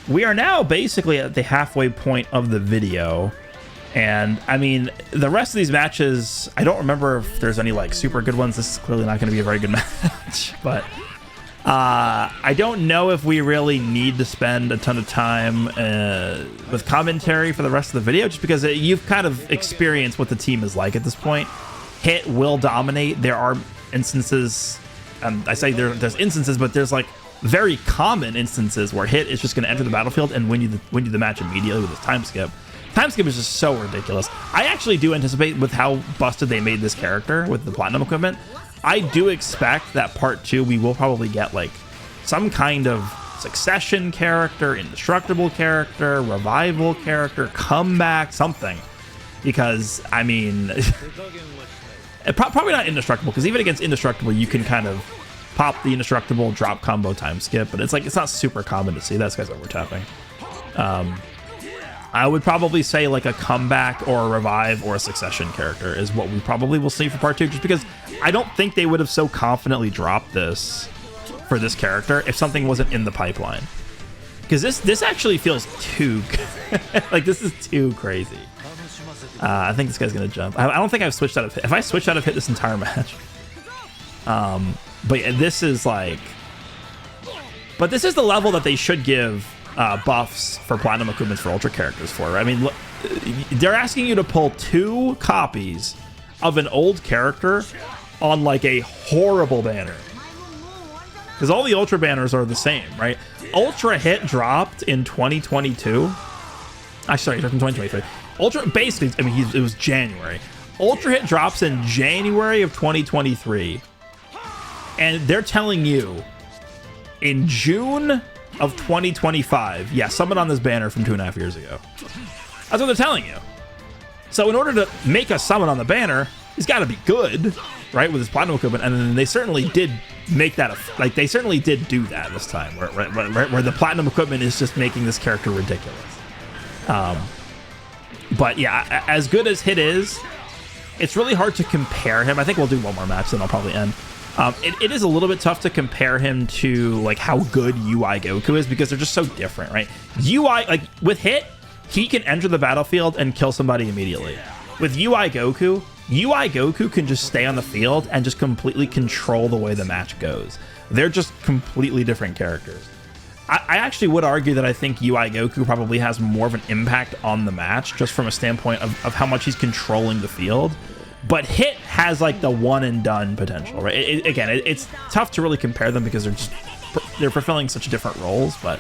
A: we are now basically at the halfway point of the video, and I mean, the rest of these matches, I don't remember if there's any like super good ones. This is clearly not going to be a very good match, but I don't know if we really need to spend a ton of time with commentary for the rest of the video, just because you've kind of experienced what the team is like at this point. Hit will dominate. There are instances, I say there's instances, but there's like very common instances where Hit is just going to enter the battlefield and win you the match immediately with his time skip. Time skip is just so ridiculous. I actually do anticipate, with how busted they made this character with the platinum equipment, I do expect that part 2 we will probably get like some kind of succession character, indestructible character, revival character, comeback, something. Because, I mean, probably not indestructible, because even against indestructible you can kind of pop the indestructible drop combo time skip, but it's like it's not super common to see. That guy's over tapping. I would probably say like a comeback or a revive or a succession character is what we probably will see for part 2, just because I don't think they would have so confidently dropped this for this character if something wasn't in the pipeline. Because this actually feels too like this is too crazy. I think this guy's gonna jump. I don't think I've switched out of hit. If I switched out of hit this entire match, but this is like, but this is the level that they should give buffs for platinum equipment for ultra characters for. I mean, look, they're asking you to pull 2 copies of an old character on like a horrible banner, because all the ultra banners are the same, right? Ultra hit dropped in 2022. Sorry, in 2023. Ultra, basically, I mean, it was January. Ultra hit drops in January of 2023. And they're telling you in June of 2025, yeah, summon on this banner from 2.5 years ago. That's what they're telling you. So in order to make a summon on the banner, he's got to be good, right, with his platinum equipment. And then they certainly did make that, like, they certainly did do that this time, where the platinum equipment is just making this character ridiculous. But yeah, as good as Hit is, it's really hard to compare him. I think we'll do one more match, then I'll probably end. It is a little bit tough to compare him to like how good UI Goku is, because they're just so different, right? UI, like with Hit, he can enter the battlefield and kill somebody immediately. With UI Goku can just stay on the field and just completely control the way the match goes. They're just completely different characters. I actually would argue that I think UI Goku probably has more of an impact on the match, just from a standpoint of how much he's controlling the field. But Hit has like the one and done potential, right? It's tough to really compare them because they're fulfilling such different roles. But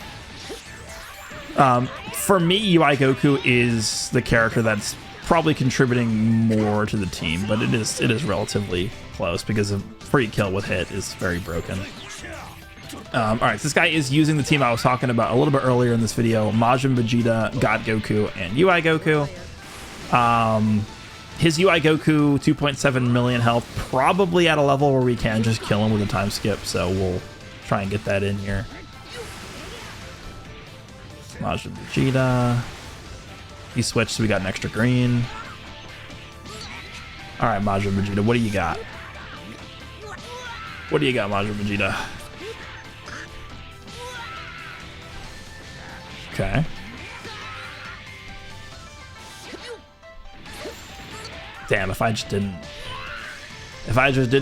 A: for me, UI Goku is the character that's probably contributing more to the team, but it is relatively close because a free kill with hit is very broken. All right, so this guy is using the team I was talking about a little bit earlier in this video: Majin Vegeta, God Goku, and UI Goku. His UI Goku, 2.7 million health, probably at a level where we can just kill him with a time skip, so we'll try and get that in here. Majin Vegeta. He switched, so we got an extra green. All right, Majin Vegeta, what do you got? What do you got, Majin Vegeta? Okay. Damn, if I just didn't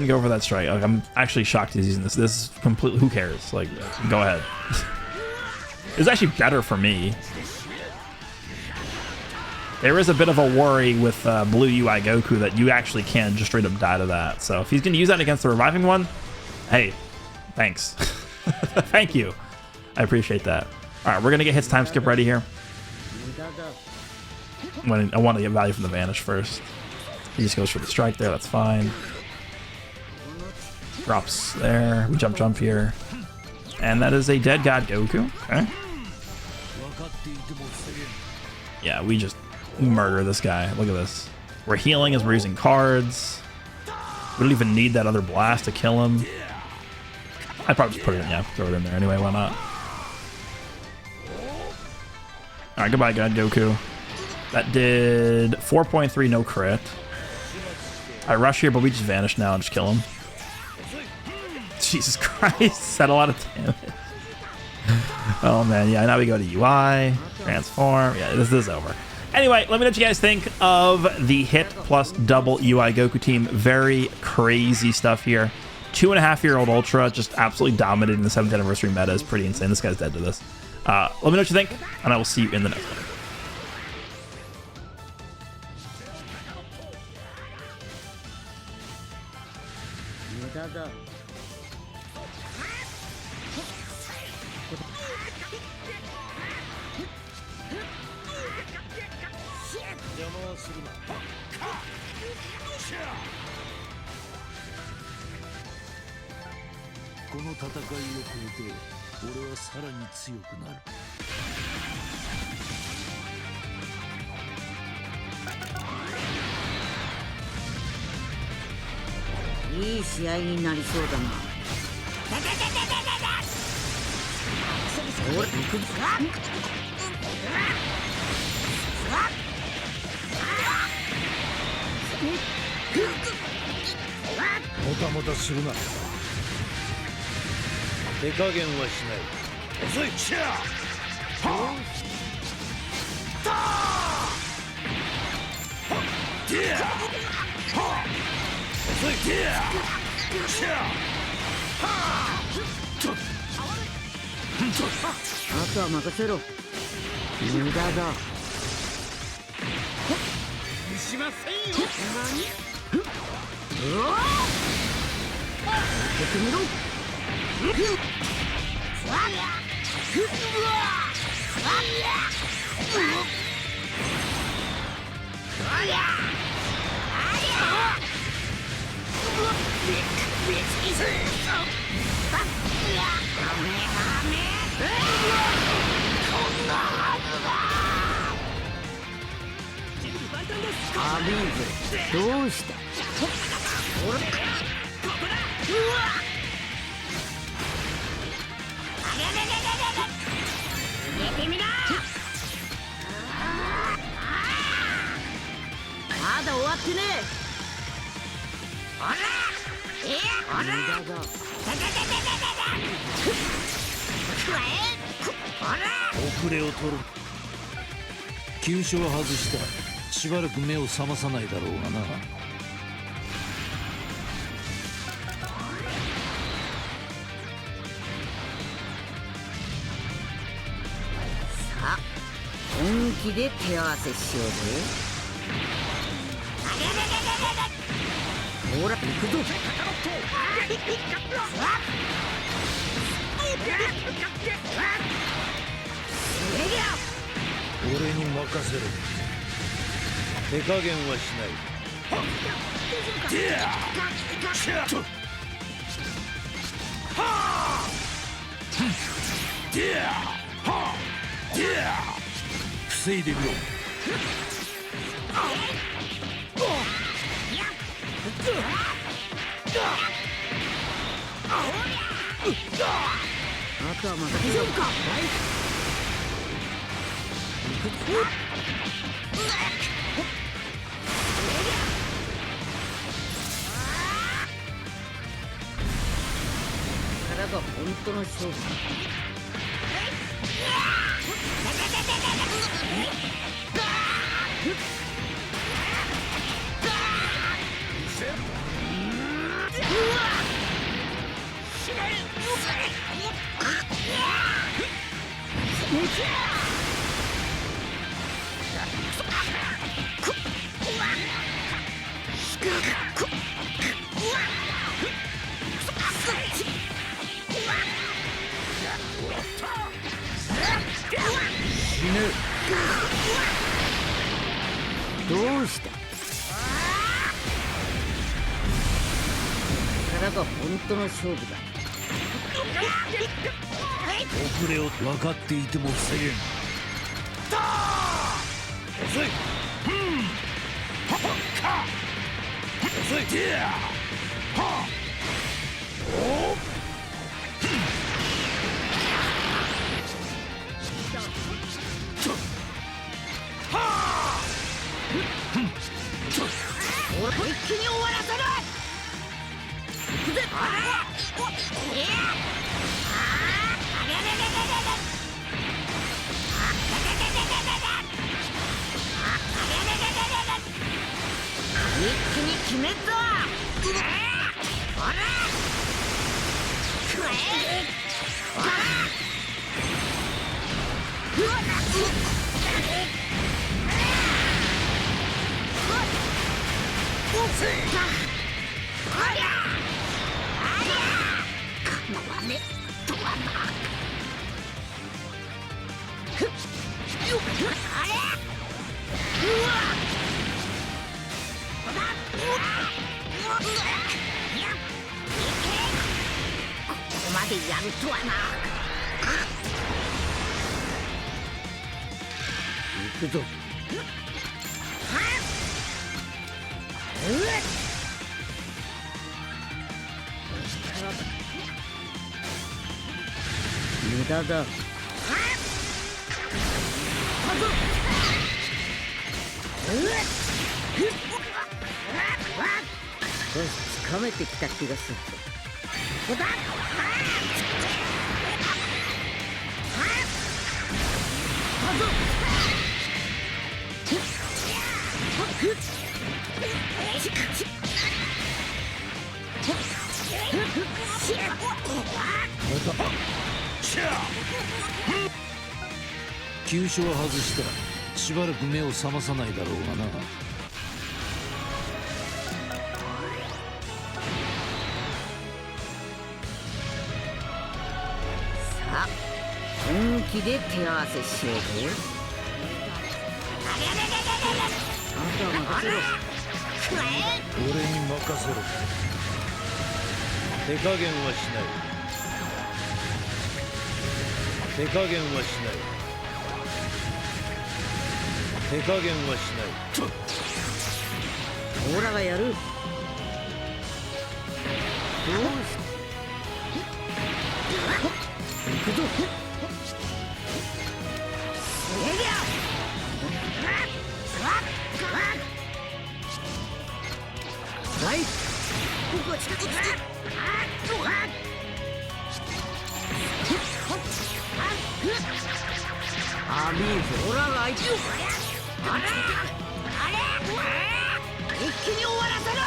A: go for that strike, like, I'm actually shocked he's using this. This is completely, who cares? Like, go ahead. It's actually better for me. There is a bit of a worry with blue UI Goku that you actually can just straight up die to that. So if he's going to use that against the reviving one, hey, thanks. Thank you. I appreciate that. All right, we're going to get his time skip ready here. I want to get value from the Vanish first. He just goes for the strike there. That's fine. Drops there. We jump here. And that is a dead God Goku. Okay. Yeah, we just murder this guy. Look at this. We're healing as we're using cards. We don't even need that other blast to kill him. I'd probably just put it in. Yeah, throw it in there anyway. Why not? All right, goodbye, God Goku. That did 4.3, no crit. I rush here, but we just vanish now and just kill him. Jesus Christ, that's a lot of damage. Oh man, yeah, now we go to UI, transform. Yeah, this is over. Anyway, let me know what you guys think of the hit plus double UI Goku team. Very crazy stuff here. 2.5-year-old Ultra just absolutely dominating the 7th anniversary meta is pretty insane. This guy's dead to this. Let me know what you think, and I will see you in the next one.
B: いい試合になりそうだな。俺行くぞ。もたもたするな。手加減はしない。遅い。シャー。はあ。たあ。はっ。ディア。はあ。遅い。ディア。シャー。はあ。と。あとは任せろ。無駄だ。しませんよ。何？うわ！受けてみろ。アビーズどうした？まだ終わってね遅れを取る。急所は外した。しばらく目を覚まさないだろうがな。さあ本気で手合わせしようぜ。ほら行くぞ。俺に任せろ。手加減はしない。防いでみろ。
C: あとは任せようか。これが本当の勝負だ。どうした？これが本当の勝負だ。
B: 遅れを分かっていても防げん。遅い。遅い。
C: 俺一気に終わらせる。行くぜ。一気に決めた。ほら。ここまでやるとはな。行くぞ。無駄だ。少しつかめてきた気がする。
B: 急所は外したらしばらく目を覚まさないだろうがな。
C: さあ本気で手合わせしようぜ。あとは任せろ。
B: 俺に任せろ。手加減はしない。手加減はしない。手加減はしない。
C: オラがやる。どうした？行くぞ。はい。僕は近くだ。アミーオラが相手を。一気に終わらせる。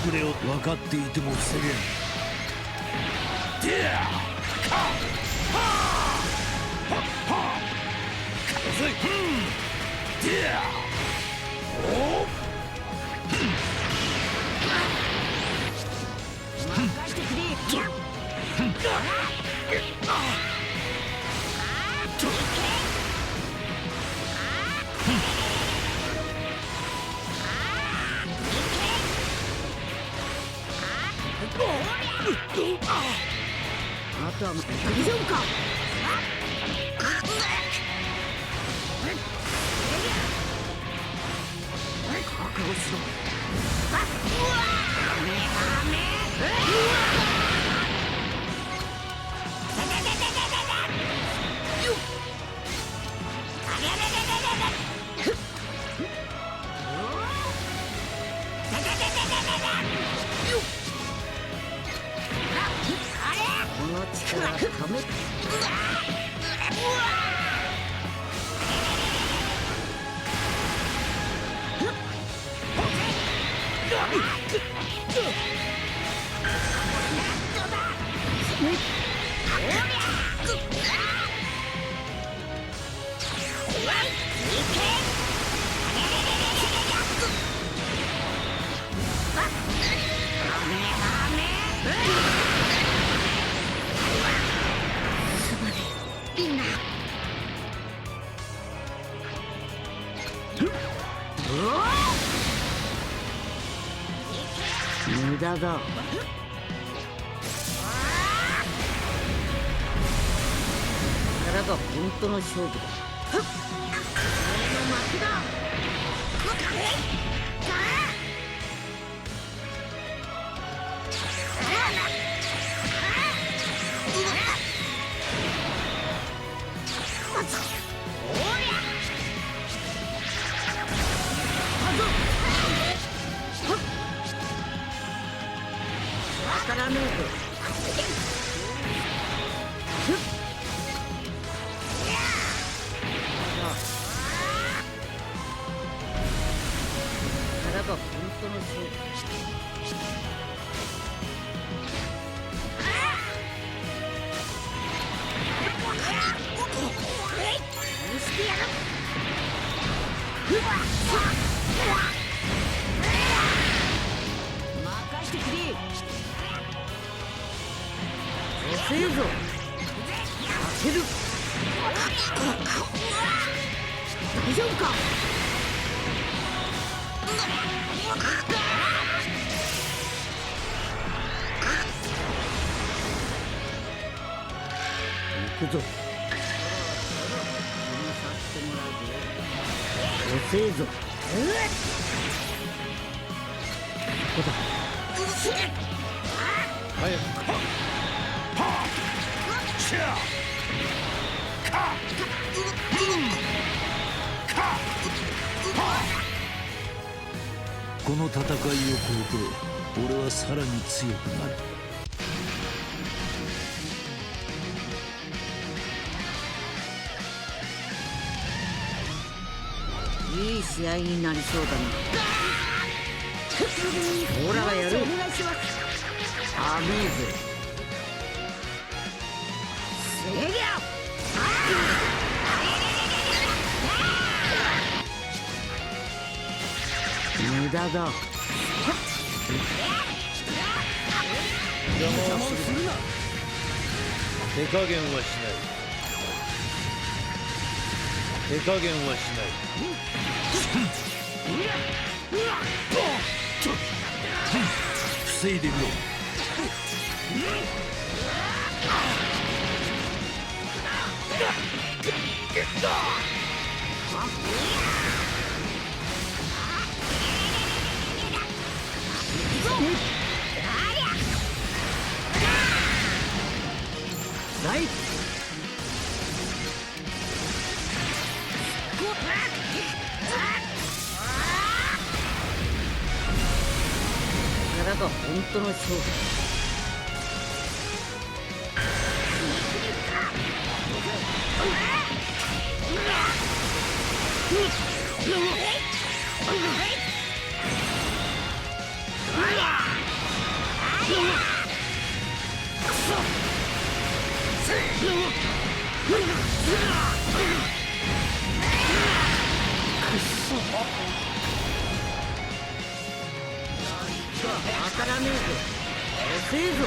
B: 遅れを分かっていても防げん。遅い。
C: あとは大丈夫か。覚悟しろ。この力ため無駄だ。これからが本当の勝負だ。負けだ。わからねえぞ。これが本当の勝負。してやる。任してくれ。遅えぞ。当てる。大丈夫か。行くぞ。遅えぞ。ここだ。早く。
B: この戦いを超えて俺はさらに強くなる。
C: いい試合になりそうだな。オーラがやる。お願いします。アメーズ。せりゃ。無駄だ。
B: 邪魔をするな。手加減はしない。手加減はしない。防いでみろ。
C: ない。体が本当の勝負。わからねえぞ。遅えぞ。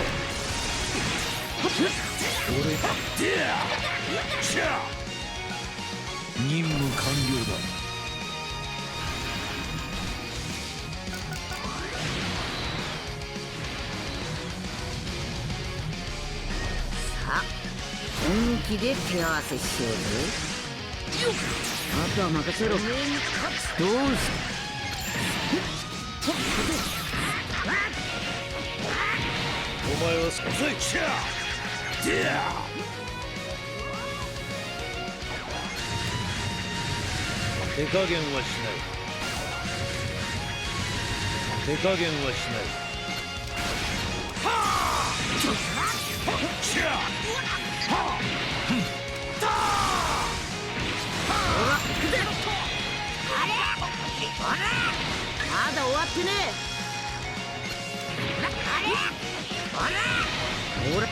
B: 任務完了だ。
C: 本気で手合わせしようぜ。あとは任せろ。どうし
B: お前は遅い。手加減はしない。手加減はしない。
C: まだ終わってねえ。ほら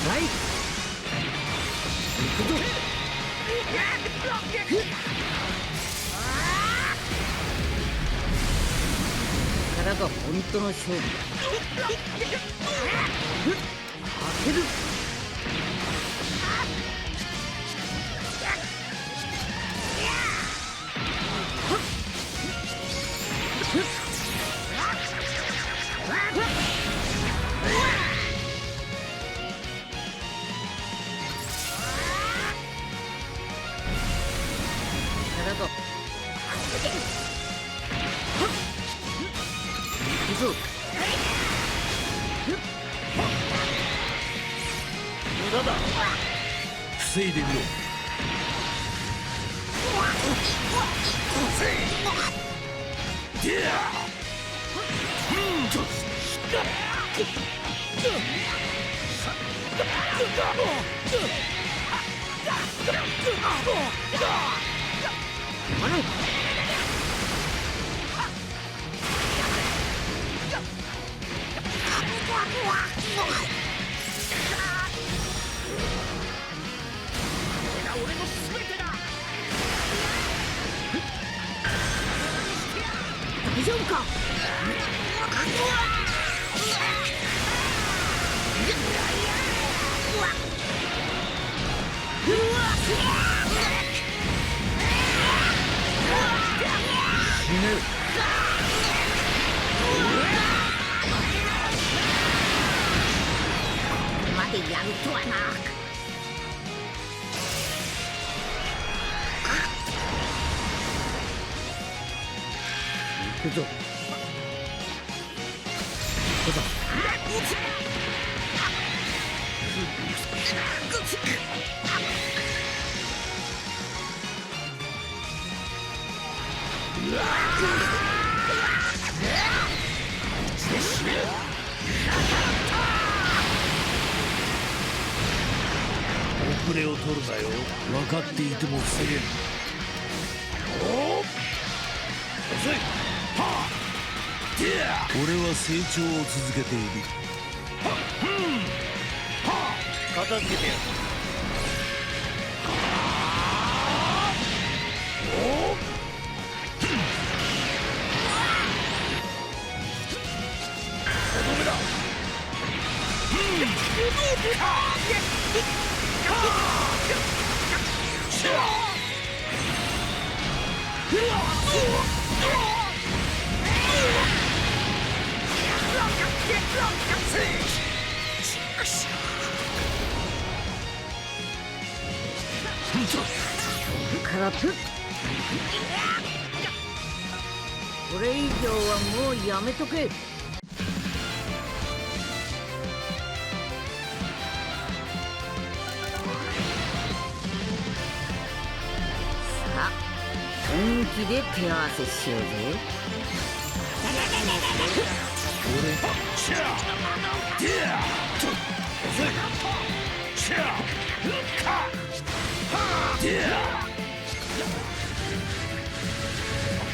C: はい行くぞ。からが本当の勝負だ。当てる。
B: 無駄だ。防いでみろ。
C: 大丈夫か。
B: 死ね。
C: ここまでやるとはな。行くぞ。
B: 遅れを取るなよ。分かっていても防げん。遅い。俺は成長を続けている。片付けてやる。とどめだ。
C: からこれ以上はもうやめとけ。さあ本気で手合わせしようぜ。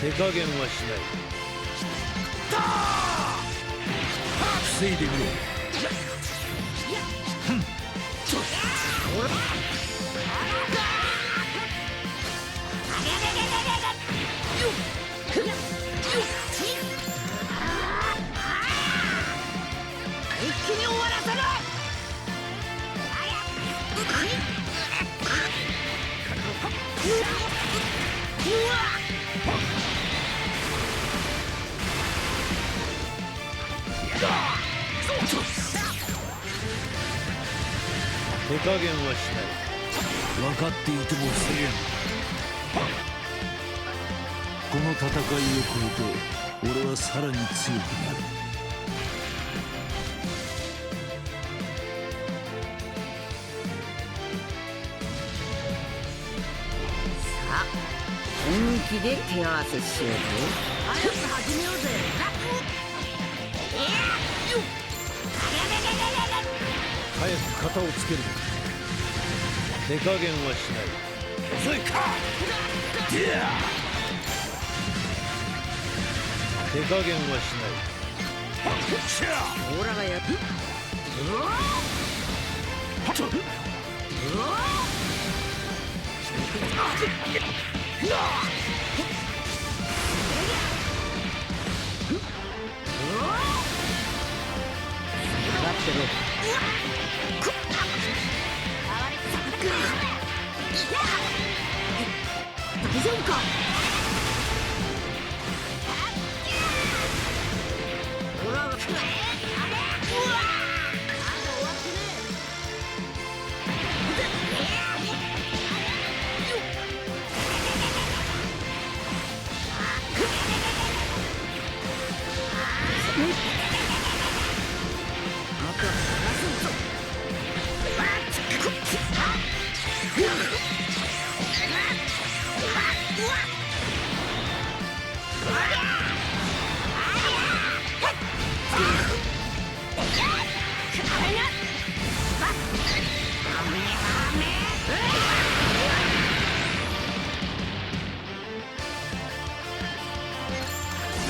B: 手加減はしない。防いでみろ。手加減はしない。分かっていても防げん。この戦いを超えて俺はさらに強くなる。
C: さあ本気で手合わせしようぜ。早く始めようぜ。
B: 早く型をつける。手加減はしない。遅いか。手加減はしない。
C: オラがやっ待ってろ。大丈夫か。オラが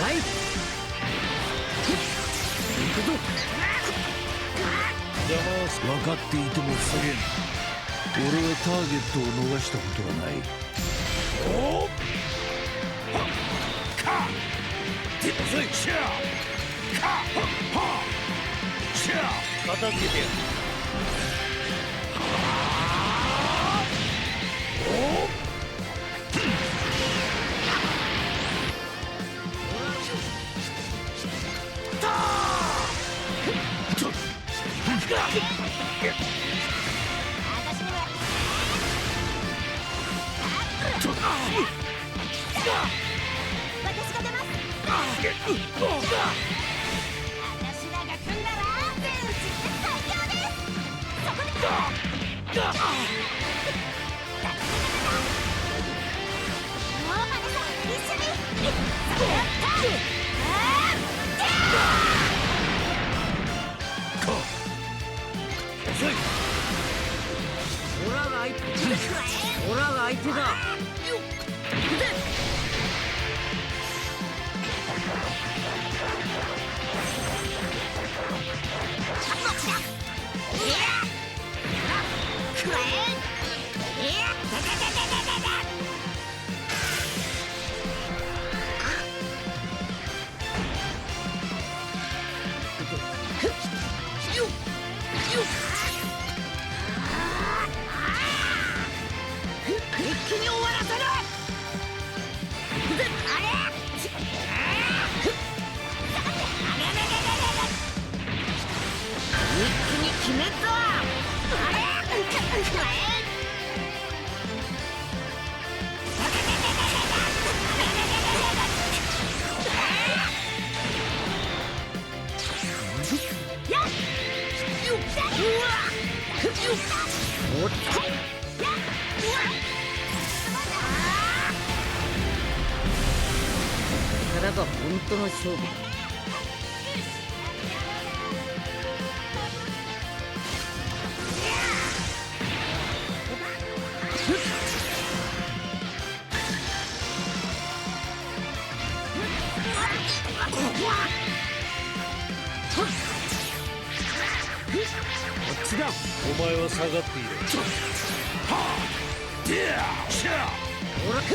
C: はい行くぞ。
B: 分かっていても防げん。俺はターゲットを逃したことはない。おっか遅い。シャーかはシャー片付けてやる。おっ
C: オラが相手。オラが相手だ。一気に終わらせる。一気に決めた。おっと。これからが本当の勝負。こっちだ。
B: お前は下がっている。はあディアシャー
C: オラク。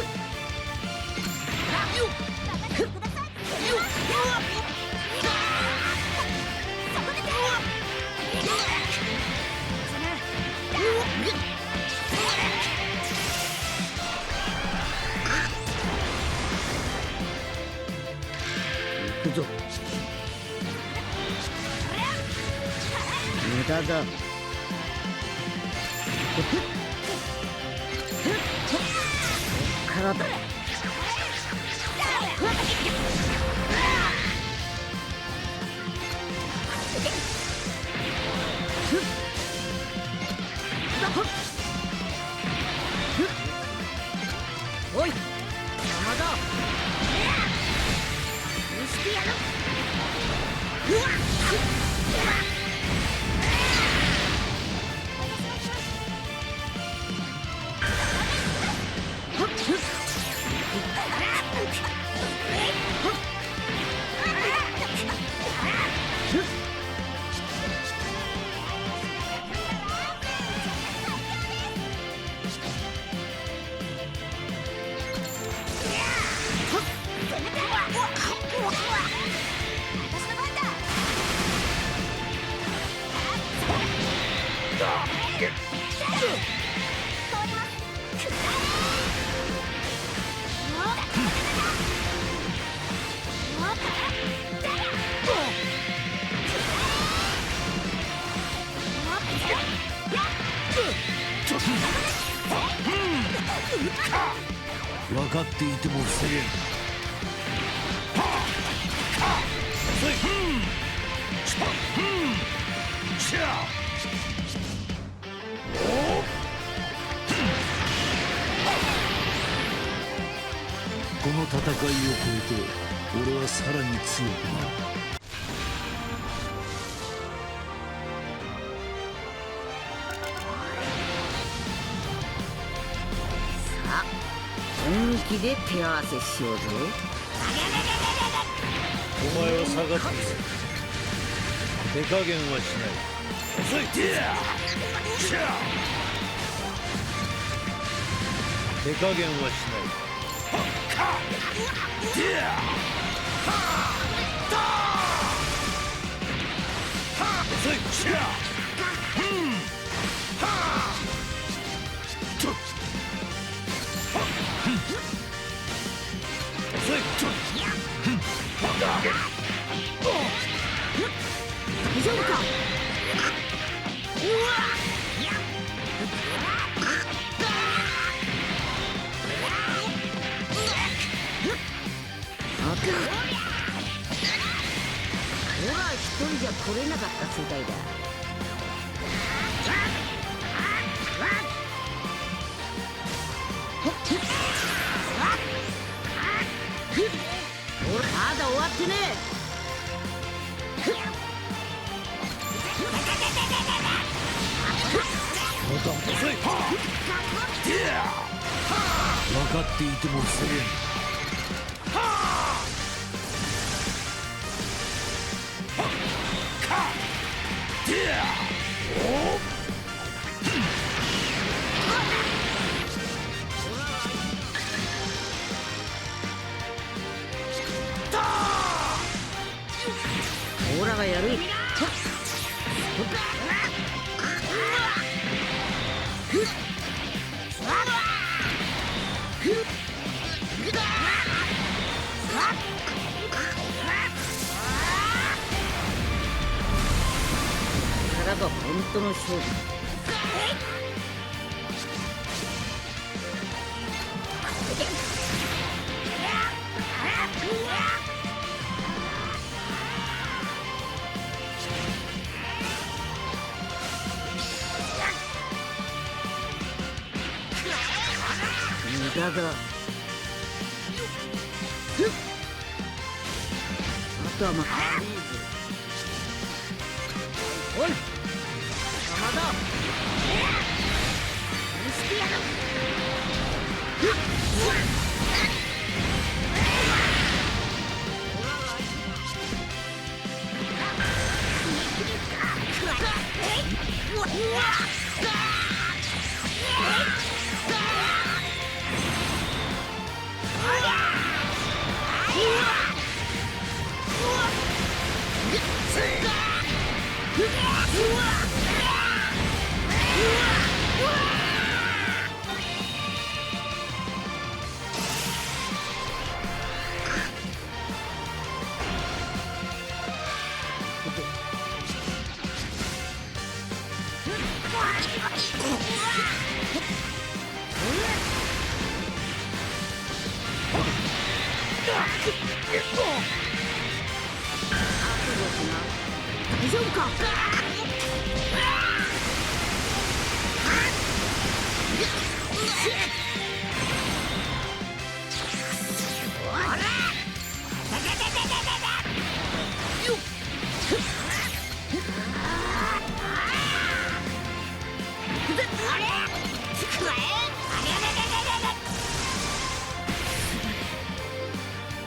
C: 行くぞ。無駄だ。からだ。おい、邪魔だ。見してやる。うわっ。
B: 分かっていても防げん。この戦いを超えて俺はさらに強くなる。
C: 本気で手合わせしようぜ。
B: お前は下がっている。手加減はしない。遅い。手加減はしない。遅い。
C: 大丈夫か。俺は一人じゃ取れなかった世界だ。俺まだ終わってねえ。
B: 遅い。分かっていても防げん。
C: オーラがやる。これが本当の勝負。無駄だ。あとはまあおい、邪魔だ。見してやる。大丈夫か。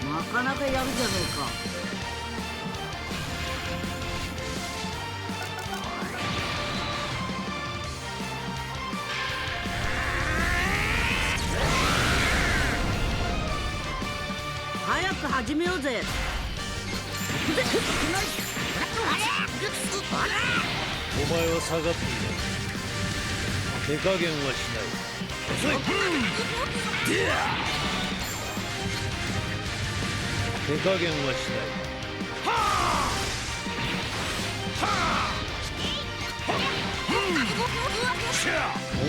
C: なかなかやるじゃねえか。早く始めようぜ。
B: お前は下がっていない。手加減はしない。遅い。手加減はしない。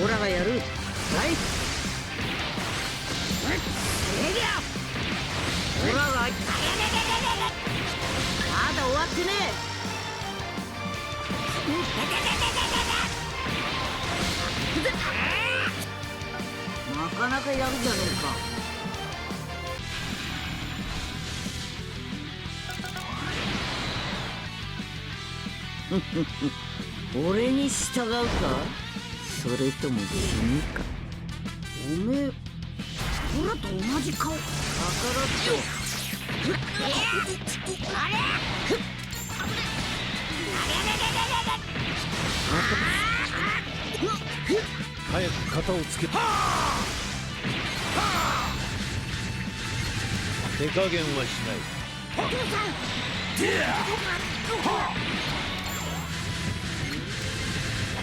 C: オラがやる。はい。オラが。まだ終わってねえ。なかなかやるじゃねえか。俺に従うか、それとも死ぬか。おめえオラと同じ顔。だからって
B: 早く肩をつけ。手加減はしない。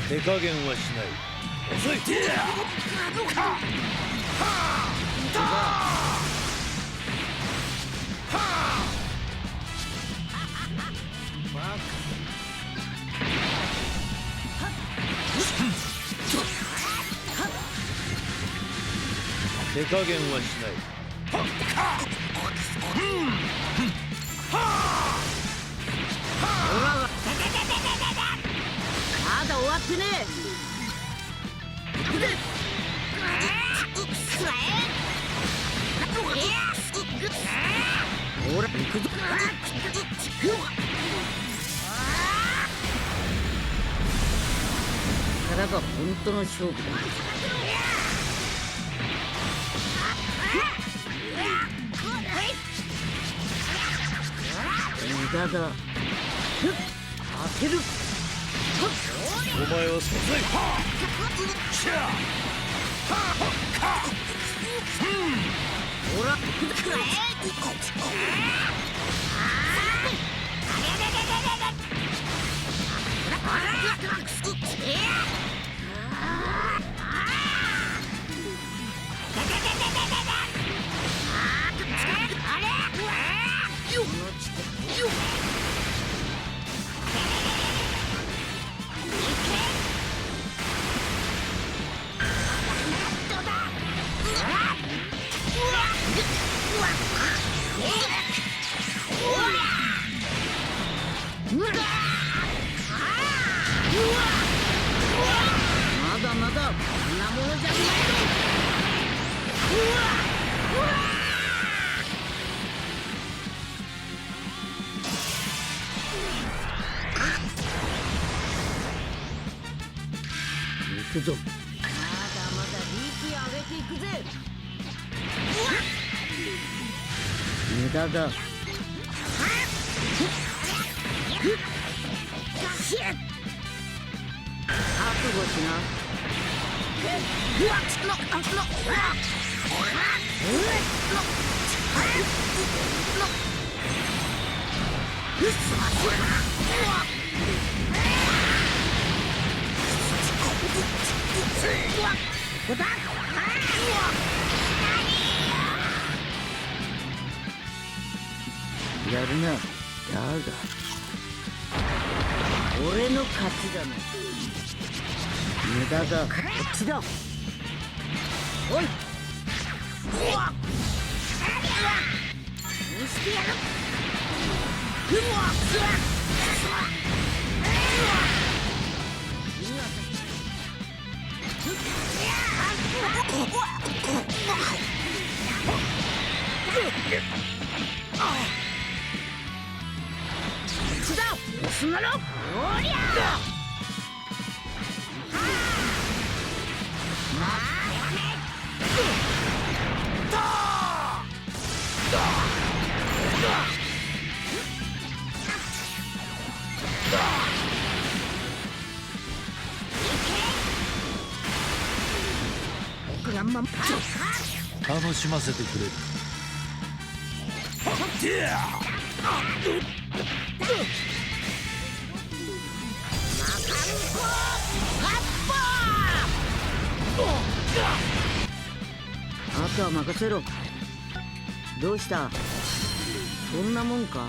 B: 手加減はしない。遅い。手加減はしない。
C: まだ終わってねえ。ほら行くぞ。からが本当の勝負だ。無駄だ。当てる。
B: お前は遅い。
C: ほら。まだまだこんなものじゃない行くぞ。まだまだ力上げていくぜ。無駄だ。覚悟しな。やるな。だが俺の勝ちだな。無駄だ。こっちだ。おい。うわ。どうしてやる。うわ。すなろ。おりゃ。
B: 楽しませてくれる。
C: あとは任せろ。どうした？そんなもんか？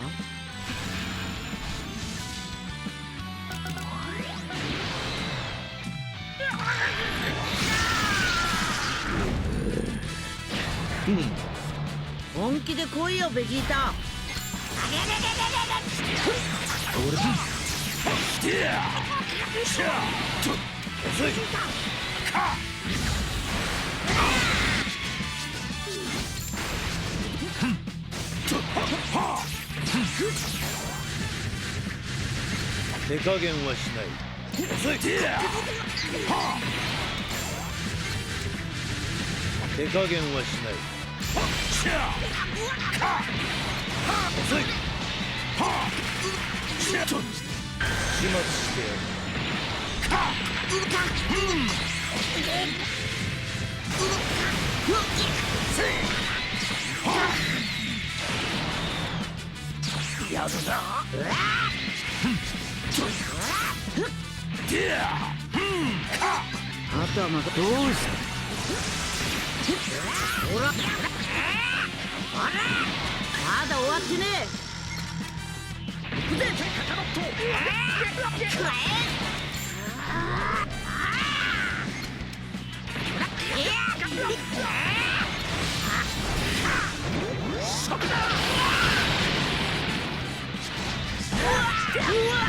C: 本気で来いよベジータ。
B: 俺だ。遅い。手加減はしない。遅い。手加減はしない。遅い。始末してやる。やるな。
C: あとはまたどうした？ほら。まだ終わってねえ。行くぜ。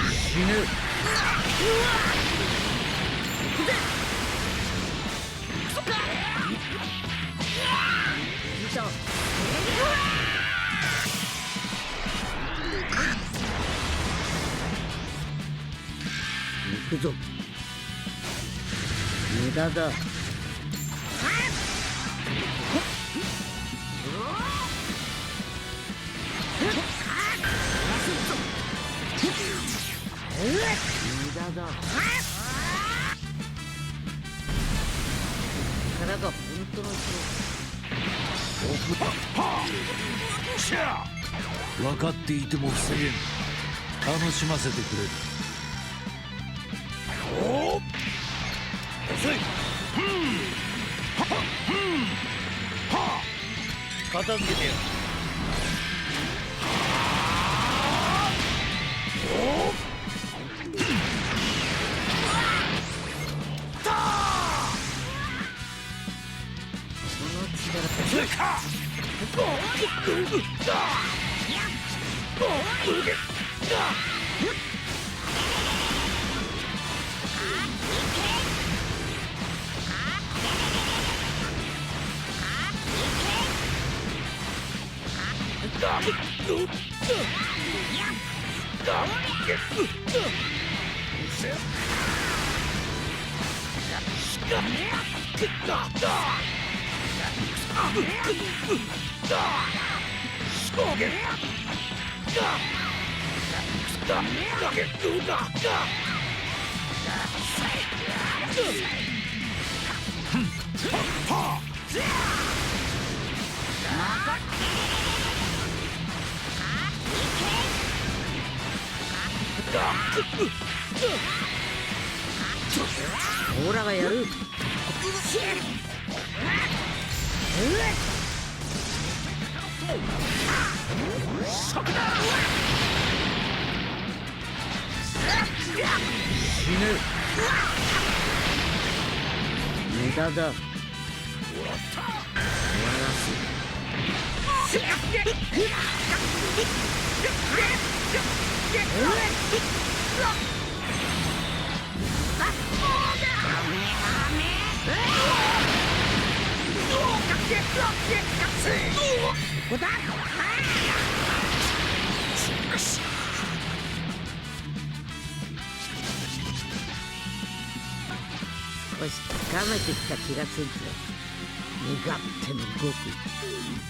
B: 死ぬ。
C: 行くぞ。無駄だ。無駄だ。力が本当の
B: 分かっていても防げん。楽しませてくれる。遅い。片付けてやる。
C: オラがやる。
B: 死ぬ。
C: 無駄だ。終わら少しつかめてきた気がするぜ。身勝手の悟空。